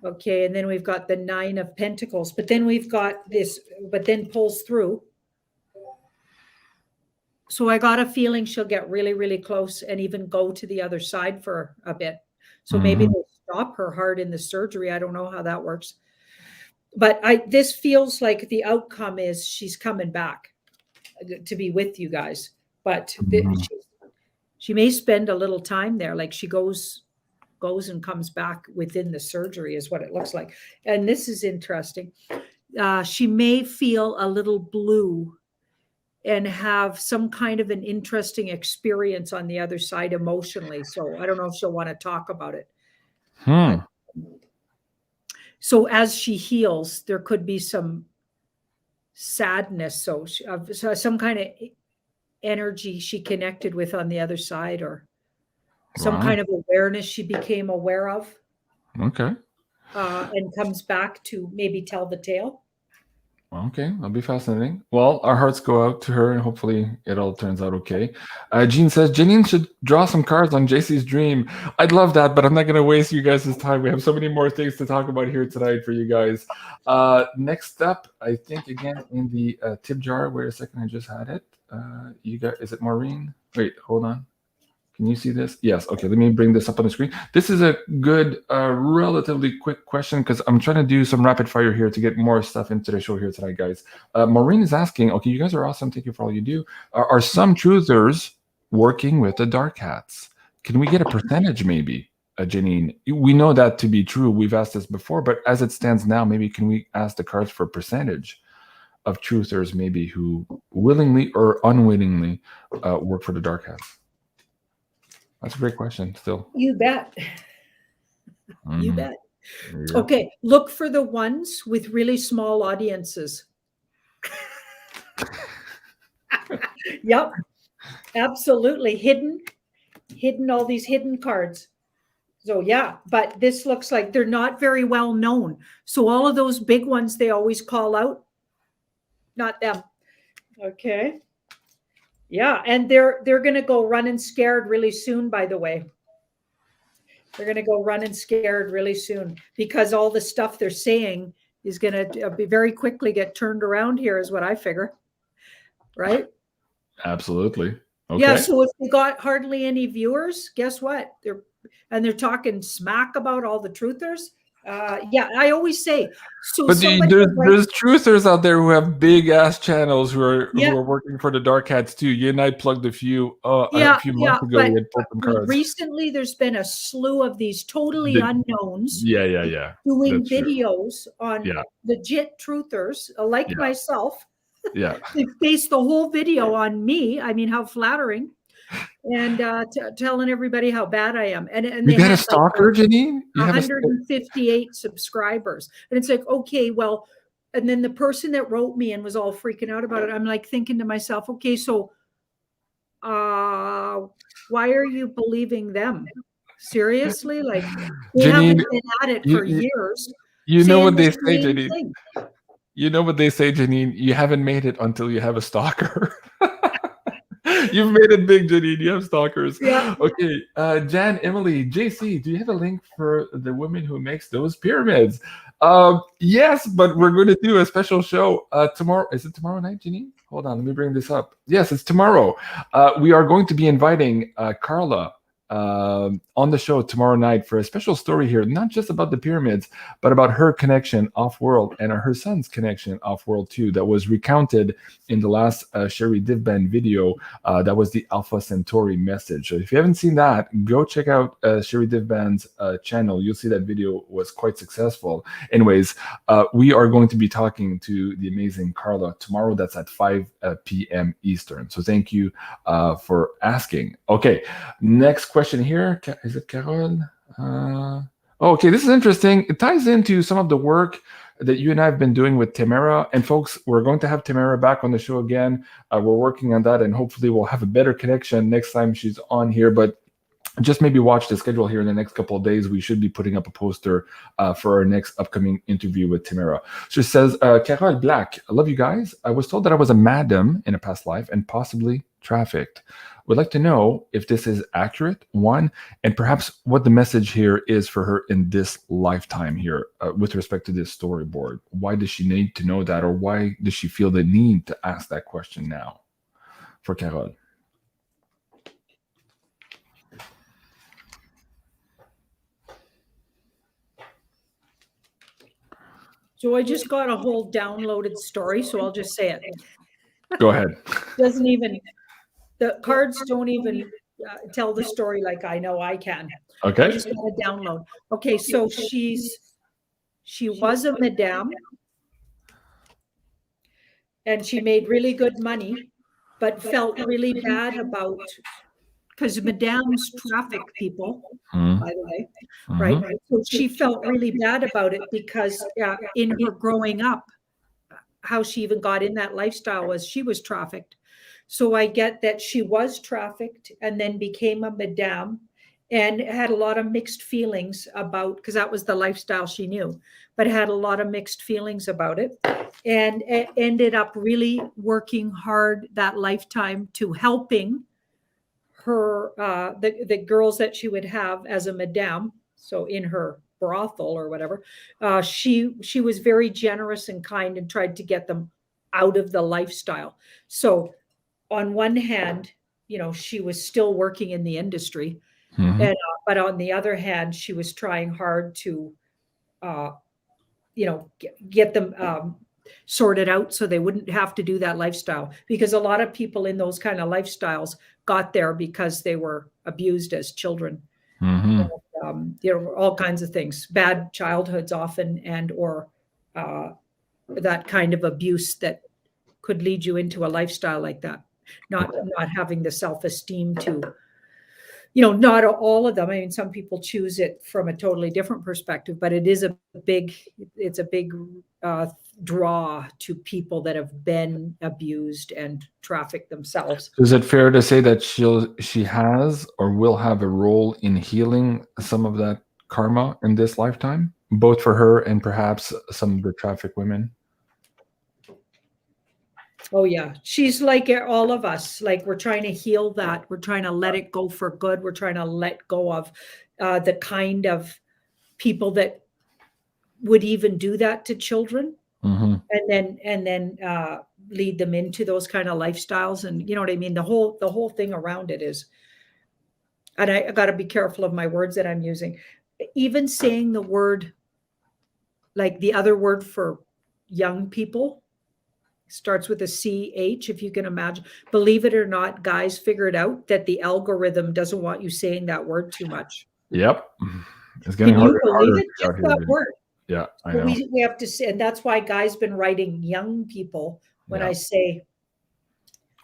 Okay. And then we've got the 9 of Pentacles, but then we've got this, but then pulls through. So I got a feeling she'll get really, really close and even go to the other side for a bit. So maybe they'll stop her heart in the surgery. I don't know how that works. But this feels like the outcome is she's coming back to be with you guys. But she may spend a little time there. Like she goes and comes back within the surgery is what it looks like. And this is interesting. She may feel a little blue and have some kind of an interesting experience on the other side emotionally. So I don't know if she'll want to talk about it. So as she heals, there could be some sadness, so some kind of energy she connected with on the other side, or some kind of awareness she became aware of. Okay. And comes back to maybe tell the tale. Okay, that'll be fascinating. Well, our hearts go out to her, and hopefully it all turns out okay. Jean says, Janine should draw some cards on JC's dream. I'd love that, but I'm not going to waste you guys' time. We have so many more things to talk about here tonight for you guys. Next up, I think, again, in the tip jar. Wait a second, I just had it. You got, is it Maureen? Wait, hold on. Can you see this? Yes. Okay, let me bring this up on the screen. This is a good, relatively quick question because I'm trying to do some rapid fire here to get more stuff into the show here tonight, guys. Maureen is asking, okay, you guys are awesome. Thank you for all you do. Are some truthers working with the dark hats? Can we get a percentage maybe, Janine? We know that to be true. We've asked this before, but as it stands now, maybe can we ask the cards for a percentage of truthers maybe who willingly or unwittingly work for the dark hats? That's a great question still. You bet. You bet. Yeah. Okay, look for the ones with really small audiences. Yep, absolutely. Hidden, all these hidden cards. So yeah, but this looks like they're not very well known. So all of those big ones they always call out, not them. Okay. Yeah, and they're going to go running scared really soon, by the way. They're going to go running scared really soon because all the stuff they're saying is going to be very quickly get turned around here is what I figure. Right? Absolutely. Okay. Yeah, so if we got hardly any viewers, guess what? They're talking smack about all the truthers. Yeah, I always say. So but there's truthers out there who have big ass channels who are working for the dark hats too. You and I plugged a few months ago. We had pulled some cards. Recently, there's been a slew of these totally unknowns. Yeah. Doing videos on legit truthers like myself. Yeah, they based the whole video on me. I mean, how flattering. And telling everybody how bad I am. And you got a stalker, Janine? 158 subscribers. And it's like, okay, well, and then the person that wrote me and was all freaking out about it, I'm like thinking to myself, okay, so why are you believing them? Seriously? Like, they haven't been at it for years. You know what they say, Janine? You know what they say, Janine? You haven't made it until you have a stalker. You've made it big, Janine. You have stalkers. Yeah. Okay. Jan, Emily, JC, do you have a link for the woman who makes those pyramids? Yes, but we're going to do a special show tomorrow. Is it tomorrow night, Janine? Hold on. Let me bring this up. Yes, it's tomorrow. We are going to be inviting Carla on the show tomorrow night for a special story here, not just about the pyramids, but about her connection off-world and her son's connection off-world too, that was recounted in the last Sherry Divban video. That was the Alpha Centauri message. So if you haven't seen that, go check out Sherry Divban's channel. You'll see that video was quite successful. Anyways, we are going to be talking to the amazing Carla tomorrow. That's at 5 p.m. Eastern. So thank you for asking. Okay, next question here. Is it Carol? Okay, this is interesting. It ties into some of the work that you and I have been doing with Tamara. And folks, we're going to have Tamara back on the show again. We're working on that, and hopefully we'll have a better connection next time she's on here. But just maybe watch the schedule here in the next couple of days. We should be putting up a poster for our next upcoming interview with Tamara. She says, Carol Black, I love you guys. I was told that I was a madam in a past life and possibly trafficked. Would like to know if this is accurate, one, and perhaps what the message here is for her in this lifetime here with respect to this storyboard. Why does she need to know that, or why does she feel the need to ask that question now for Carol? So I just got a whole downloaded story, so I'll just say it. Go ahead. Doesn't even... The cards don't even tell the story like I know I can. Okay. I just want to download. Okay, so she was a madame, and she made really good money, but felt really bad about because Madame's traffic people, Mhm. by the way, Mhm. right? So she felt really bad about it because in her growing up, how she even got in that lifestyle was she was trafficked. So I get that she was trafficked and then became a madame and had a lot of mixed feelings about, because that was the lifestyle she knew, but had a lot of mixed feelings about it, and ended up really working hard that lifetime to helping her, the girls that she would have as a madame. So in her brothel or whatever, she was very generous and kind and tried to get them out of the lifestyle. So on one hand, she was still working in the industry, Mhm. and but on the other hand, she was trying hard to, get them sorted out so they wouldn't have to do that lifestyle. Because a lot of people in those kind of lifestyles got there because they were abused as children. Mhm. All kinds of things, bad childhoods often, and or that kind of abuse that could lead you into a lifestyle like that. Not having the self-esteem to, not all of them. I mean, some people choose it from a totally different perspective, but it's a big draw to people that have been abused and trafficked themselves. Is it fair to say that she has or will have a role in healing some of that karma in this lifetime, both for her and perhaps some of the trafficked women? Oh yeah, she's like all of us. Like, we're trying to heal that. We're trying to let it go for good. We're trying to let go of the kind of people that would even do that to children, Mm-hmm. and then lead them into those kind of lifestyles. And you know what I mean? The whole thing around it is, and I got to be careful of my words that I'm using. Even saying the word, like the other word for young people, starts with a CH, if you can imagine. Believe it or not, guys figured out that the algorithm doesn't want you saying that word too much. Yep. It's getting Can harder you and believe harder it? out Just here. that Dude. word. Yeah, I So know. we have to say, and that's why guys been writing young people when Yeah. I say,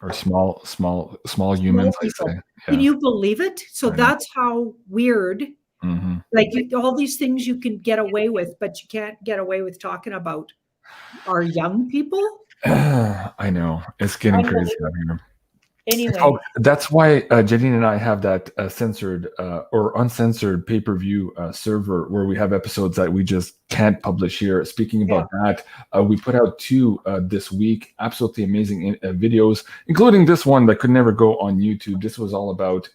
Or small humans, I people. say. Can Yeah. you believe it? So I know. that's how weird. Mm-hmm. Like, all these things you can get away with, but you can't get away with talking about our young people. I know. It's getting crazy out here. Anyway, Oh, that's why Janine and I have that censored or uncensored pay-per-view server where we have episodes that we just can't publish here. Speaking about that, we put out 2 this week, absolutely amazing videos, including this one that could never go on YouTube. This was all about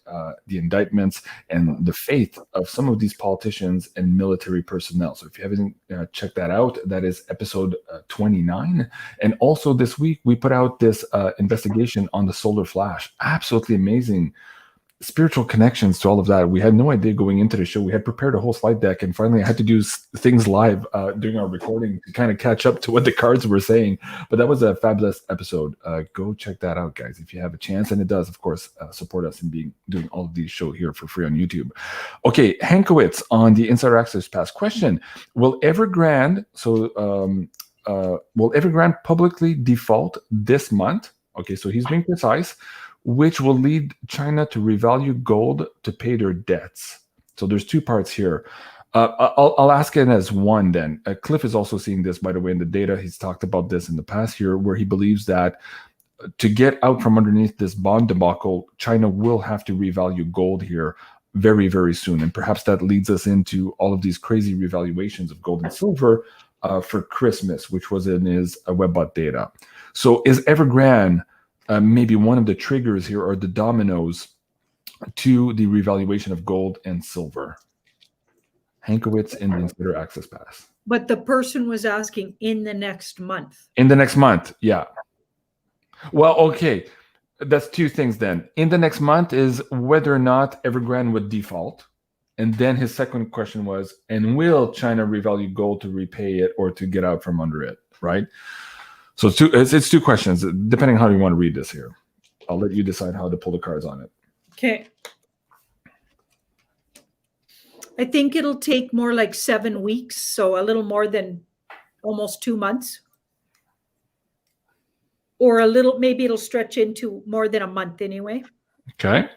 the indictments and the faith of some of these politicians and military personnel. So if you haven't checked that out, that is episode 29. And also this week, we put out this investigation on the solar flash. Absolutely amazing spiritual connections to all of that. We had no idea going into the show. We had prepared a whole slide deck, and finally I had to do things live during our recording to kind of catch up to what the cards were saying. But that was a fabulous episode. Go check that out, guys, if you have a chance. And it does, of course, support us in doing all of these shows here for free on YouTube. Okay, Hankowitz on the Insider Access Pass question: will Evergrande publicly default this month? Okay, so he's being precise, which will lead China to revalue gold to pay their debts. So there's 2 parts here. I'll ask it as one then. Cliff is also seeing this, by the way, in the data. He's talked about this in the past here, where he believes that to get out from underneath this bond debacle, China will have to revalue gold here very, very soon. And perhaps that leads us into all of these crazy revaluations of gold and silver for Christmas, which was in his Webbot data. So is Evergrande maybe one of the triggers here, or the dominoes to the revaluation of gold and silver? Hankowitz in the Insider Access Pass. but the person was asking in the next month. In the next month, yeah. Well, okay. That's 2 things then. In the next month is whether or not Evergrande would default. And then his second question was, and will China revalue gold to repay it or to get out from under it, right? So it's 2 questions, depending on how you want to read this here. I'll let you decide how to pull the cards on it. Okay. I think it'll take more like 7 weeks, so a little more than almost 2 months. Or maybe it'll stretch into more than a month anyway. Okay.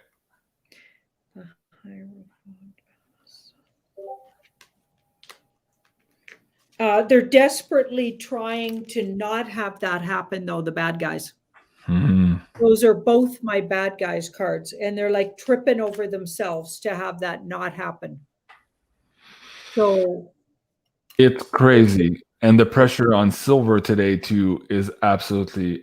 They're desperately trying to not have that happen, though, the bad guys. Mhm. Those are both my bad guys cards, and they're like tripping over themselves to have that not happen. So It's crazy. And the pressure on silver today, too, is absolutely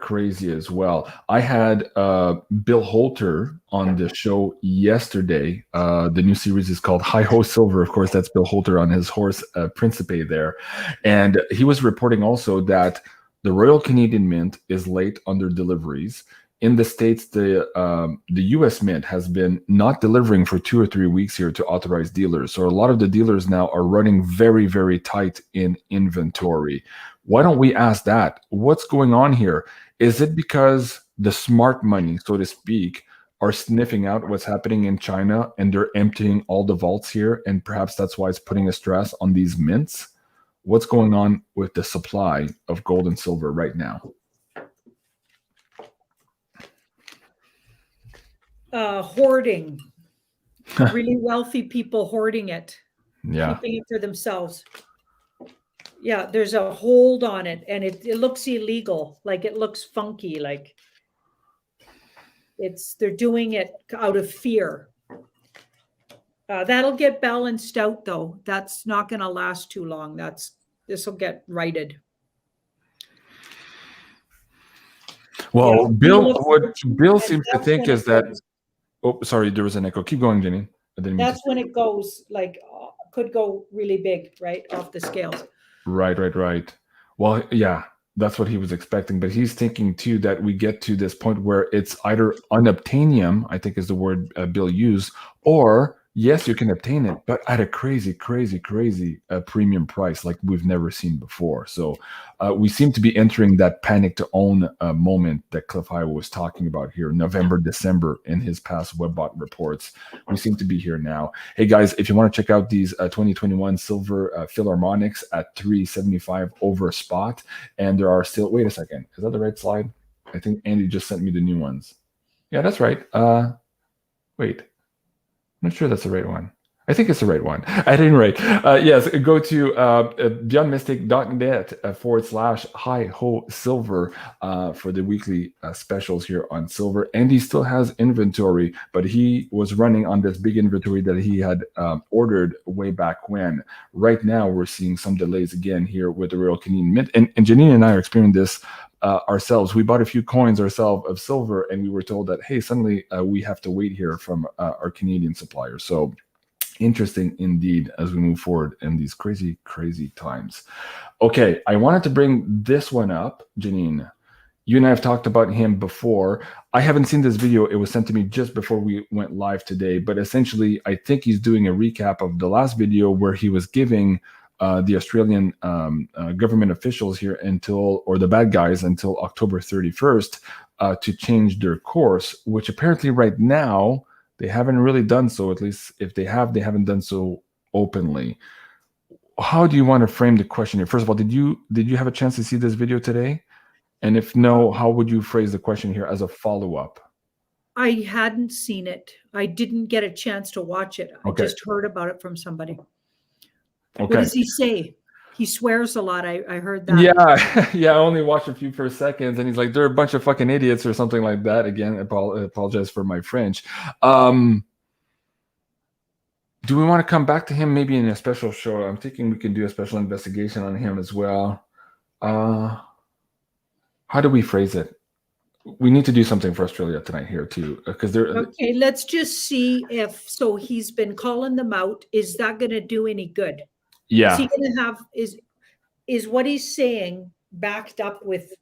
crazy as well. I had Bill Holter on the show yesterday. The new series is called Hi Ho Silver. Of course, that's Bill Holter on his horse Principe there. And he was reporting also that the Royal Canadian Mint is late on their deliveries. In the States, the U.S. Mint has been not delivering for 2 or 3 weeks here to authorized dealers. So a lot of the dealers now are running very, very tight in inventory. Why don't we ask that? What's going on here? Is it because the smart money, so to speak, are sniffing out what's happening in China and they're emptying all the vaults here? And perhaps that's why it's putting a stress on these mints? What's going on with the supply of gold and silver right now? hoarding, really wealthy people hoarding it, Yeah. keeping it for themselves. Yeah, there's a hold on it, and it looks illegal. Like, it looks funky. Like, they're doing it out of fear. That'll get balanced out, though. That's not going to last too long. This will get righted. Well, Yeah. what Bill seems to that's think when is it that. goes. Oh, sorry, there was an echo. Keep going, Jenny. I didn't mean That's when it goes, like, could go really big, right, off the scales. Right. Well, yeah, that's what he was expecting. But he's thinking, too, that we get to this point where it's either unobtainium, I think is the word Bill used, or, yes, you can obtain it, but at a crazy premium price like we've never seen before. So we seem to be entering that panic to own moment that Cliff High was talking about here, November, December, in his past Webbot reports. We seem to be here now. Hey, guys, if you want to check out these 2021 silver Philharmonics at $375 over spot, and there are still, wait a second, is that the right slide? I think Andy just sent me the new ones. Yeah, that's right. Wait. I'm not sure that's the right one. I think it's the right one. At any rate, yes, go to beyondmystic.net /hi ho silver for the weekly specials here on silver. Andy still has inventory, but he was running on this big inventory that he had ordered way back when. Right now, we're seeing some delays again here with the Royal Canadian Mint. And Janine and I are experiencing this ourselves. We bought a few coins ourselves of silver, and we were told that, hey, suddenly we have to wait here from our Canadian suppliers. So interesting indeed as we move forward in these crazy times. Okay, I wanted to bring this one up, Janine. You and I have talked about him before. I haven't seen this video. It was sent to me just before we went live today, but essentially I think he's doing a recap of the last video where he was giving the Australian government officials here or the bad guys until October 31st to change their course, which apparently right now they haven't really done so. At least if they haven't done so openly. How do you want to frame the question here? First of all, did you have a chance to see this video today? And if no, how would you phrase the question here as a follow-up? I hadn't seen it. I didn't get a chance to watch it. I just heard about it from somebody. Okay. What does he say? He swears a lot. I heard that. Yeah. I only watched a few first seconds, and he's like, "They're a bunch of fucking idiots" or something like that. Again, I apologize for my French. Do we want to come back to him maybe in a special show? I'm thinking we can do a special investigation on him as well. How do we phrase it? We need to do something for Australia tonight here too, because they're okay. Let's just see if he's been calling them out. Is that going to do any good? Yeah. Is he going to have is what he's saying backed up with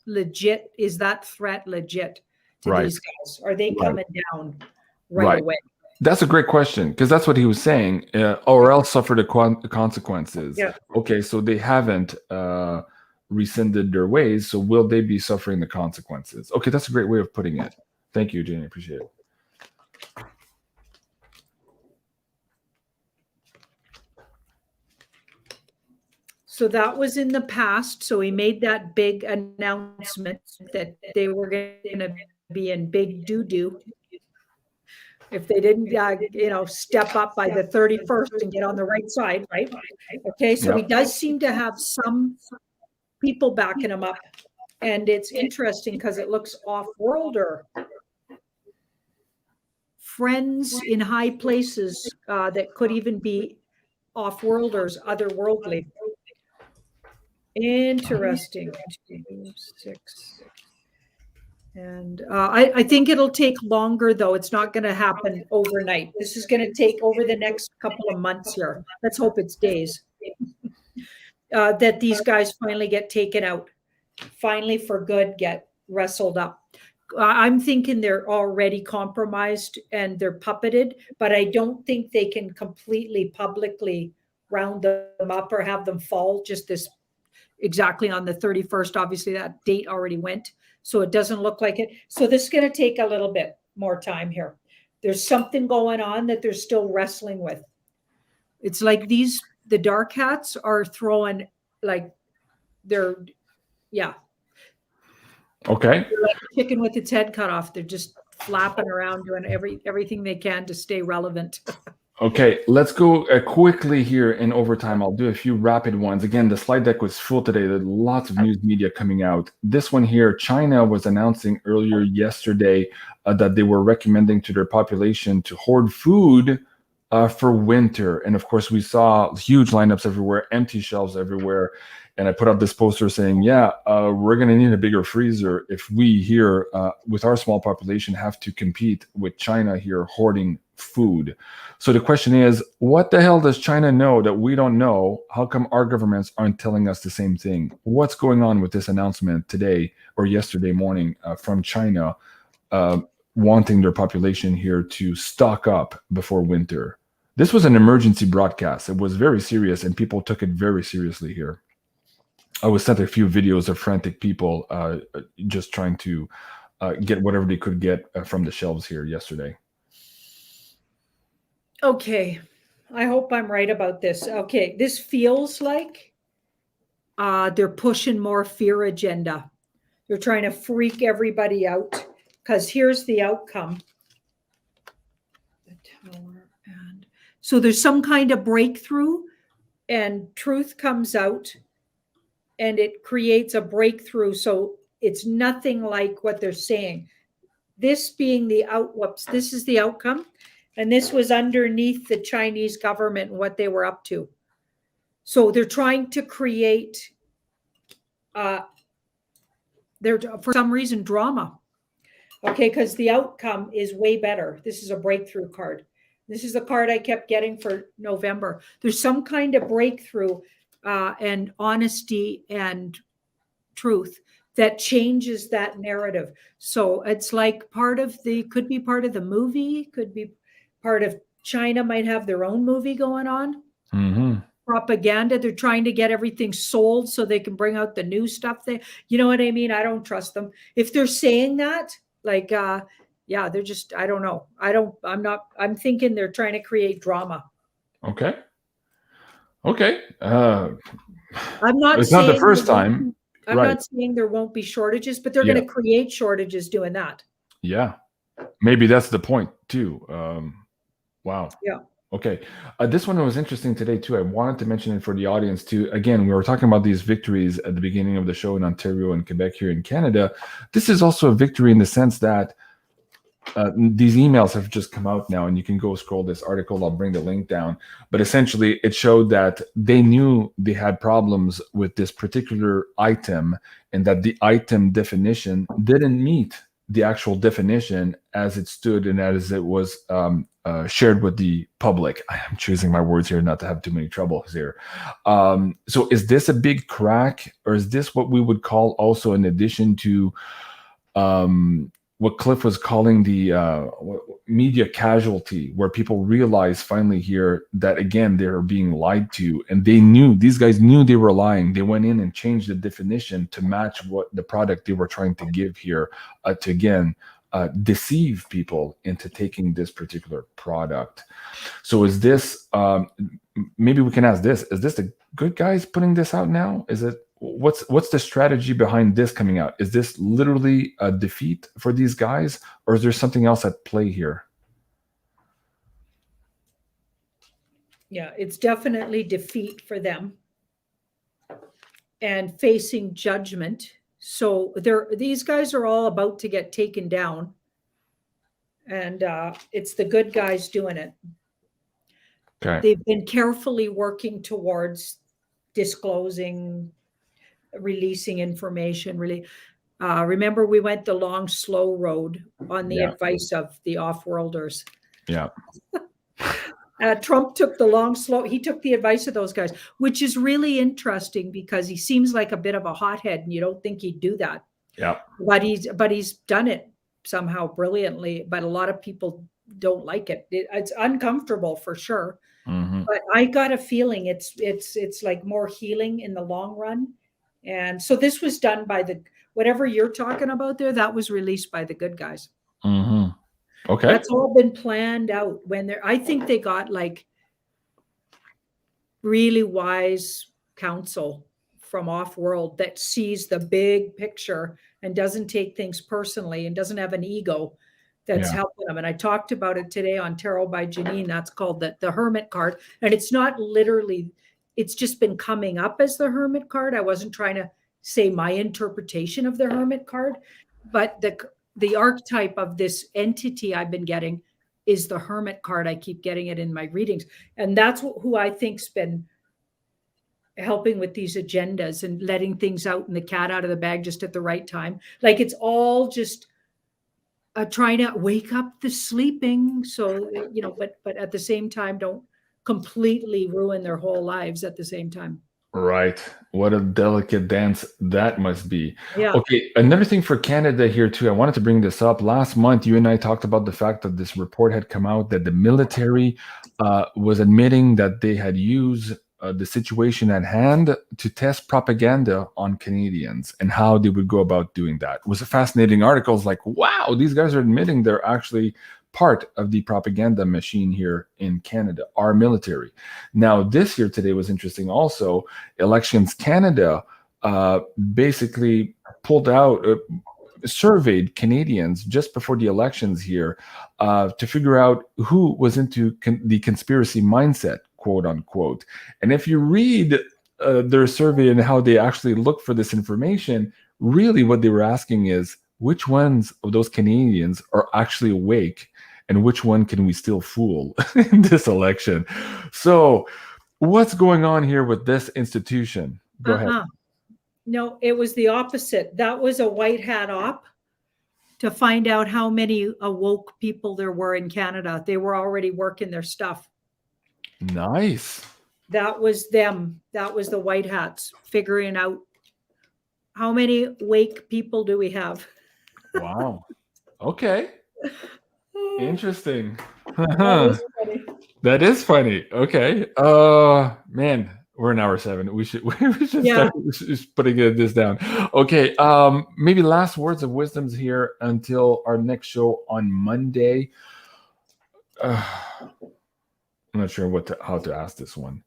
legit? Is that threat legit to these guys? Are they coming down right away? That's a great question, because that's what he was saying, or else suffer the consequences. Yeah. Okay, so they haven't rescinded their ways, so will they be suffering the consequences? Okay, that's a great way of putting it. Thank you, Jane. I appreciate it. So that was in the past. So he made that big announcement that they were going to be in big doo-doo. if they didn't, step up by the 31st and get on the right side, right? Okay, so he does seem to have some people backing him up. And it's interesting because it looks off-worlder. Friends in high places that could even be off-worlders, otherworldly. Interesting. 2, 6. And I think it'll take longer, though. It's not going to happen overnight. This is going to take over the next couple of months here. Let's hope it's days. That these guys finally get taken out. Finally, for good, get wrestled up. I'm thinking they're already compromised and they're puppeted, but I don't think they can completely publicly round them up or have them fall just this exactly on the 31st. Obviously, that date already went, so it doesn't look like it. So this is going to take a little bit more time here. There's something going on that they're still wrestling with. It's like the dark hats are throwing Okay. They're like a chicken with its head cut off. They're just flapping around doing everything they can to stay relevant. Okay, let's go quickly here in overtime. I'll do a few rapid ones. Again, the slide deck was full today. There's lots of news media coming out. This one here, China was announcing earlier yesterday that they were recommending to their population to hoard food for winter. And of course, we saw huge lineups everywhere, empty shelves everywhere. And I put up this poster saying, we're going to need a bigger freezer if we here, with our small population, have to compete with China here hoarding food. So the question is, what the hell does China know that we don't know? How come our governments aren't telling us the same thing? What's going on with this announcement today or yesterday morning from China wanting their population here to stock up before winter? This was an emergency broadcast. It was very serious and people took it very seriously here. I was sent a few videos of frantic people just trying to get whatever they could get from the shelves here yesterday. Okay, I hope I'm right about this. Okay, this feels like they're pushing more fear agenda. They're trying to freak everybody out because here's the outcome. The Tower, and so there's some kind of breakthrough and truth comes out. And it creates a breakthrough. So it's nothing like what they're saying. This being this is the outcome. And this was underneath the Chinese government and what they were up to. So they're trying to create, for some reason, drama. Okay, because the outcome is way better. This is a breakthrough card. This is the card I kept getting for November. There's some kind of breakthrough and honesty and truth that changes that narrative. So it's like could be part of the movie, could be part of China might have their own movie going on. Mm-hmm. Propaganda. They're trying to get everything sold so they can bring out the new stuff. You know what I mean? I don't trust them. If they're saying that, they're just, I don't know. I'm thinking they're trying to create drama. Okay. I'm not it's saying not the first time. I'm not saying there won't be shortages, but they're going to create shortages doing that. Yeah. Maybe that's the point too. Wow. Yeah. Okay. This one was interesting today too. I wanted to mention it for the audience too. Again, we were talking about these victories at the beginning of the show in Ontario and Quebec here in Canada. This is also a victory in the sense that these emails have just come out now, and you can go scroll this article. I'll bring the link down. But essentially, it showed that they knew they had problems with this particular item, and that the item definition didn't meet the actual definition as it stood and as it was shared with the public. I'm choosing my words here not to have too many troubles here. So is this a big crack, or is this what we would call also in addition to what Cliff was calling the media casualty, where people realize finally here that, again, they're being lied to, and these guys knew they were lying. They went in and changed the definition to match what the product they were trying to give here to, again, deceive people into taking this particular product. So is this, maybe we can ask this, is this the good guys putting this out now? Is it, what's the strategy behind this coming out? Is this literally a defeat for these guys, or is there something else at play here? Yeah, it's definitely defeat for them and facing judgment. So these guys are all about to get taken down, and it's the good guys doing it. Okay. They've been carefully working towards disclosing, releasing information. Really, remember we went the long, slow road on the advice of the off-worlders. Yeah. Trump took the long, slow. He took the advice of those guys, which is really interesting because he seems like a bit of a hothead, and you don't think he'd do that. Yeah. But he's done it somehow brilliantly. But a lot of people don't like it. It's uncomfortable for sure. Mm-hmm. But I got a feeling it's like more healing in the long run. And so this was done by whatever you're talking about there. That was released by the good guys. Mm-hmm. Okay. That's all been planned out I think they got like really wise counsel from off-world that sees the big picture and doesn't take things personally and doesn't have an ego that's helping them. And I talked about it today on Tarot by Janine. That's called the Hermit card. And it's not literally, it's just been coming up as the Hermit card. I wasn't trying to say my interpretation of the Hermit card, but the archetype of this entity I've been getting is the Hermit card. I keep getting it in my readings. And that's who I think's been helping with these agendas and letting things out and the cat out of the bag just at the right time. Like it's all just trying to wake up the sleeping. So, but at the same time, don't completely ruin their whole lives at the same time. Right. What a delicate dance that must be. Yeah. Okay. Another thing for Canada here too. I wanted to bring this up. Last month, you and I talked about the fact that this report had come out that the military was admitting that they had used the situation at hand to test propaganda on Canadians and how they would go about doing that. It was a fascinating article. It's like, wow, these guys are admitting they're actually part of the propaganda machine here in Canada, our military. Now, this year today was interesting also. Elections Canada basically pulled out, surveyed Canadians just before the elections here to figure out who was into the conspiracy mindset, quote unquote. And if you read their survey and how they actually look for this information, really what they were asking is, which ones of those Canadians are actually awake and which one can we still fool in this election? So what's going on here with this institution? Go ahead. No, it was the opposite. That was a white hat op to find out how many awoke people there were in Canada. They were already working their stuff. Nice. That was them. That was the white hats figuring out how many awake people do we have. Wow. Okay. Interesting. That That is funny. Okay. Man, we're in hour 7. We should start just putting this down. Okay. Maybe last words of wisdoms here until our next show on Monday. I'm not sure how to ask this one.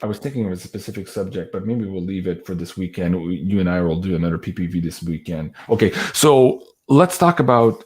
I was thinking of a specific subject, but maybe we'll leave it for this weekend. You and I will do another PPV this weekend. Okay, so let's talk about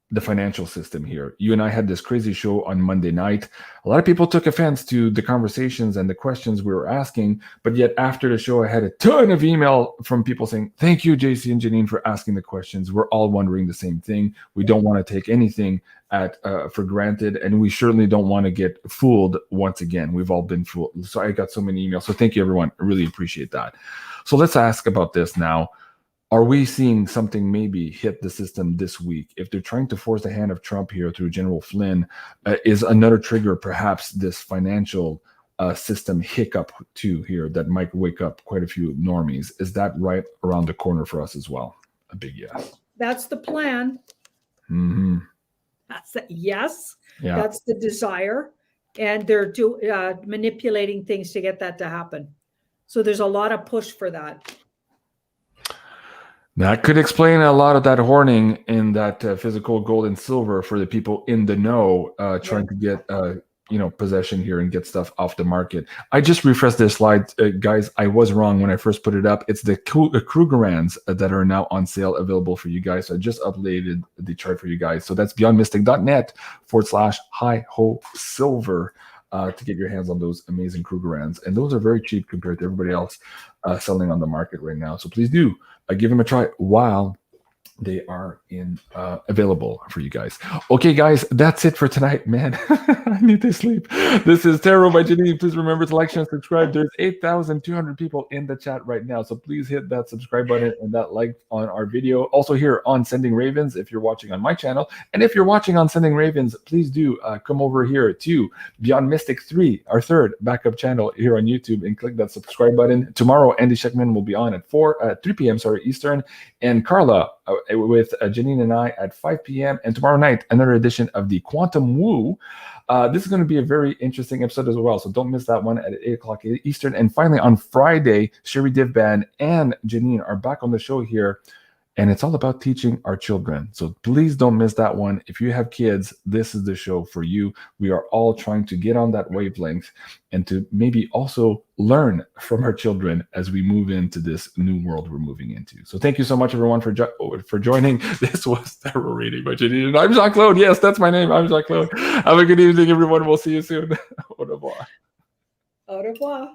the financial system here. You and I had this crazy show on Monday night. A lot of people took offense to the conversations and the questions we were asking, but yet after the show, I had a ton of email from people saying, thank you, JC and Janine, for asking the questions. We're all wondering the same thing. We don't want to take anything for granted, and we certainly don't want to get fooled once again. We've all been fooled. So I got so many emails. So thank you, everyone. I really appreciate that. So let's ask about this now. Are we seeing something maybe hit the system this week? If they're trying to force the hand of Trump here through General Flynn, is another trigger perhaps this financial system hiccup too here that might wake up quite a few normies? Is that right around the corner for us as well? A big yes. That's the plan. Mm-hmm. That's the yes. Yeah. That's the desire. And they're manipulating things to get that to happen. So there's a lot of push for that. That could explain a lot of that hoarding in that physical gold and silver for the people in the know, trying to get possession here and get stuff off the market. I just refreshed this slide, guys. I was wrong when I first put it up. It's the Krugerrands that are now on sale, available for you guys. So I just updated the chart for you guys. So that's beyondmystic.net/hi-ho-silver to get your hands on those amazing Krugerrands. And those are very cheap compared to everybody else selling on the market right now. So please do give them a try while they are available for you guys. Okay, guys, that's it for tonight, man. I need to sleep. This is Tarot by Janine. Please remember to like, share, and subscribe. There's 8,200 people in the chat right now, so please hit that subscribe button and that like on our video. Also here on Sending Ravens, if you're watching on my channel, and if you're watching on Sending Ravens, please do come over here to Beyond Mystic 3, our third backup channel here on YouTube, and click that subscribe button. Tomorrow, Andy Sheckman will be on at 3 p.m. Eastern, and Carla with Janine and I at 5 p.m. And tomorrow night, another edition of the Quantum Woo. This is going to be a very interesting episode as well, so don't miss that one at 8 o'clock Eastern. And finally, on Friday, Sherry Divban and Janine are back on the show here, and it's all about teaching our children. So please don't miss that one. If you have kids, this is the show for you. We are all trying to get on that wavelength and to maybe also learn from our children as we move into this new world we're moving into. So thank you so much, everyone, for joining. This was Tarot Reading by Janine, and I'm Jean-Claude. Yes, that's my name. I'm Jean-Claude. Have a good evening, everyone. We'll see you soon. Au revoir. Au revoir.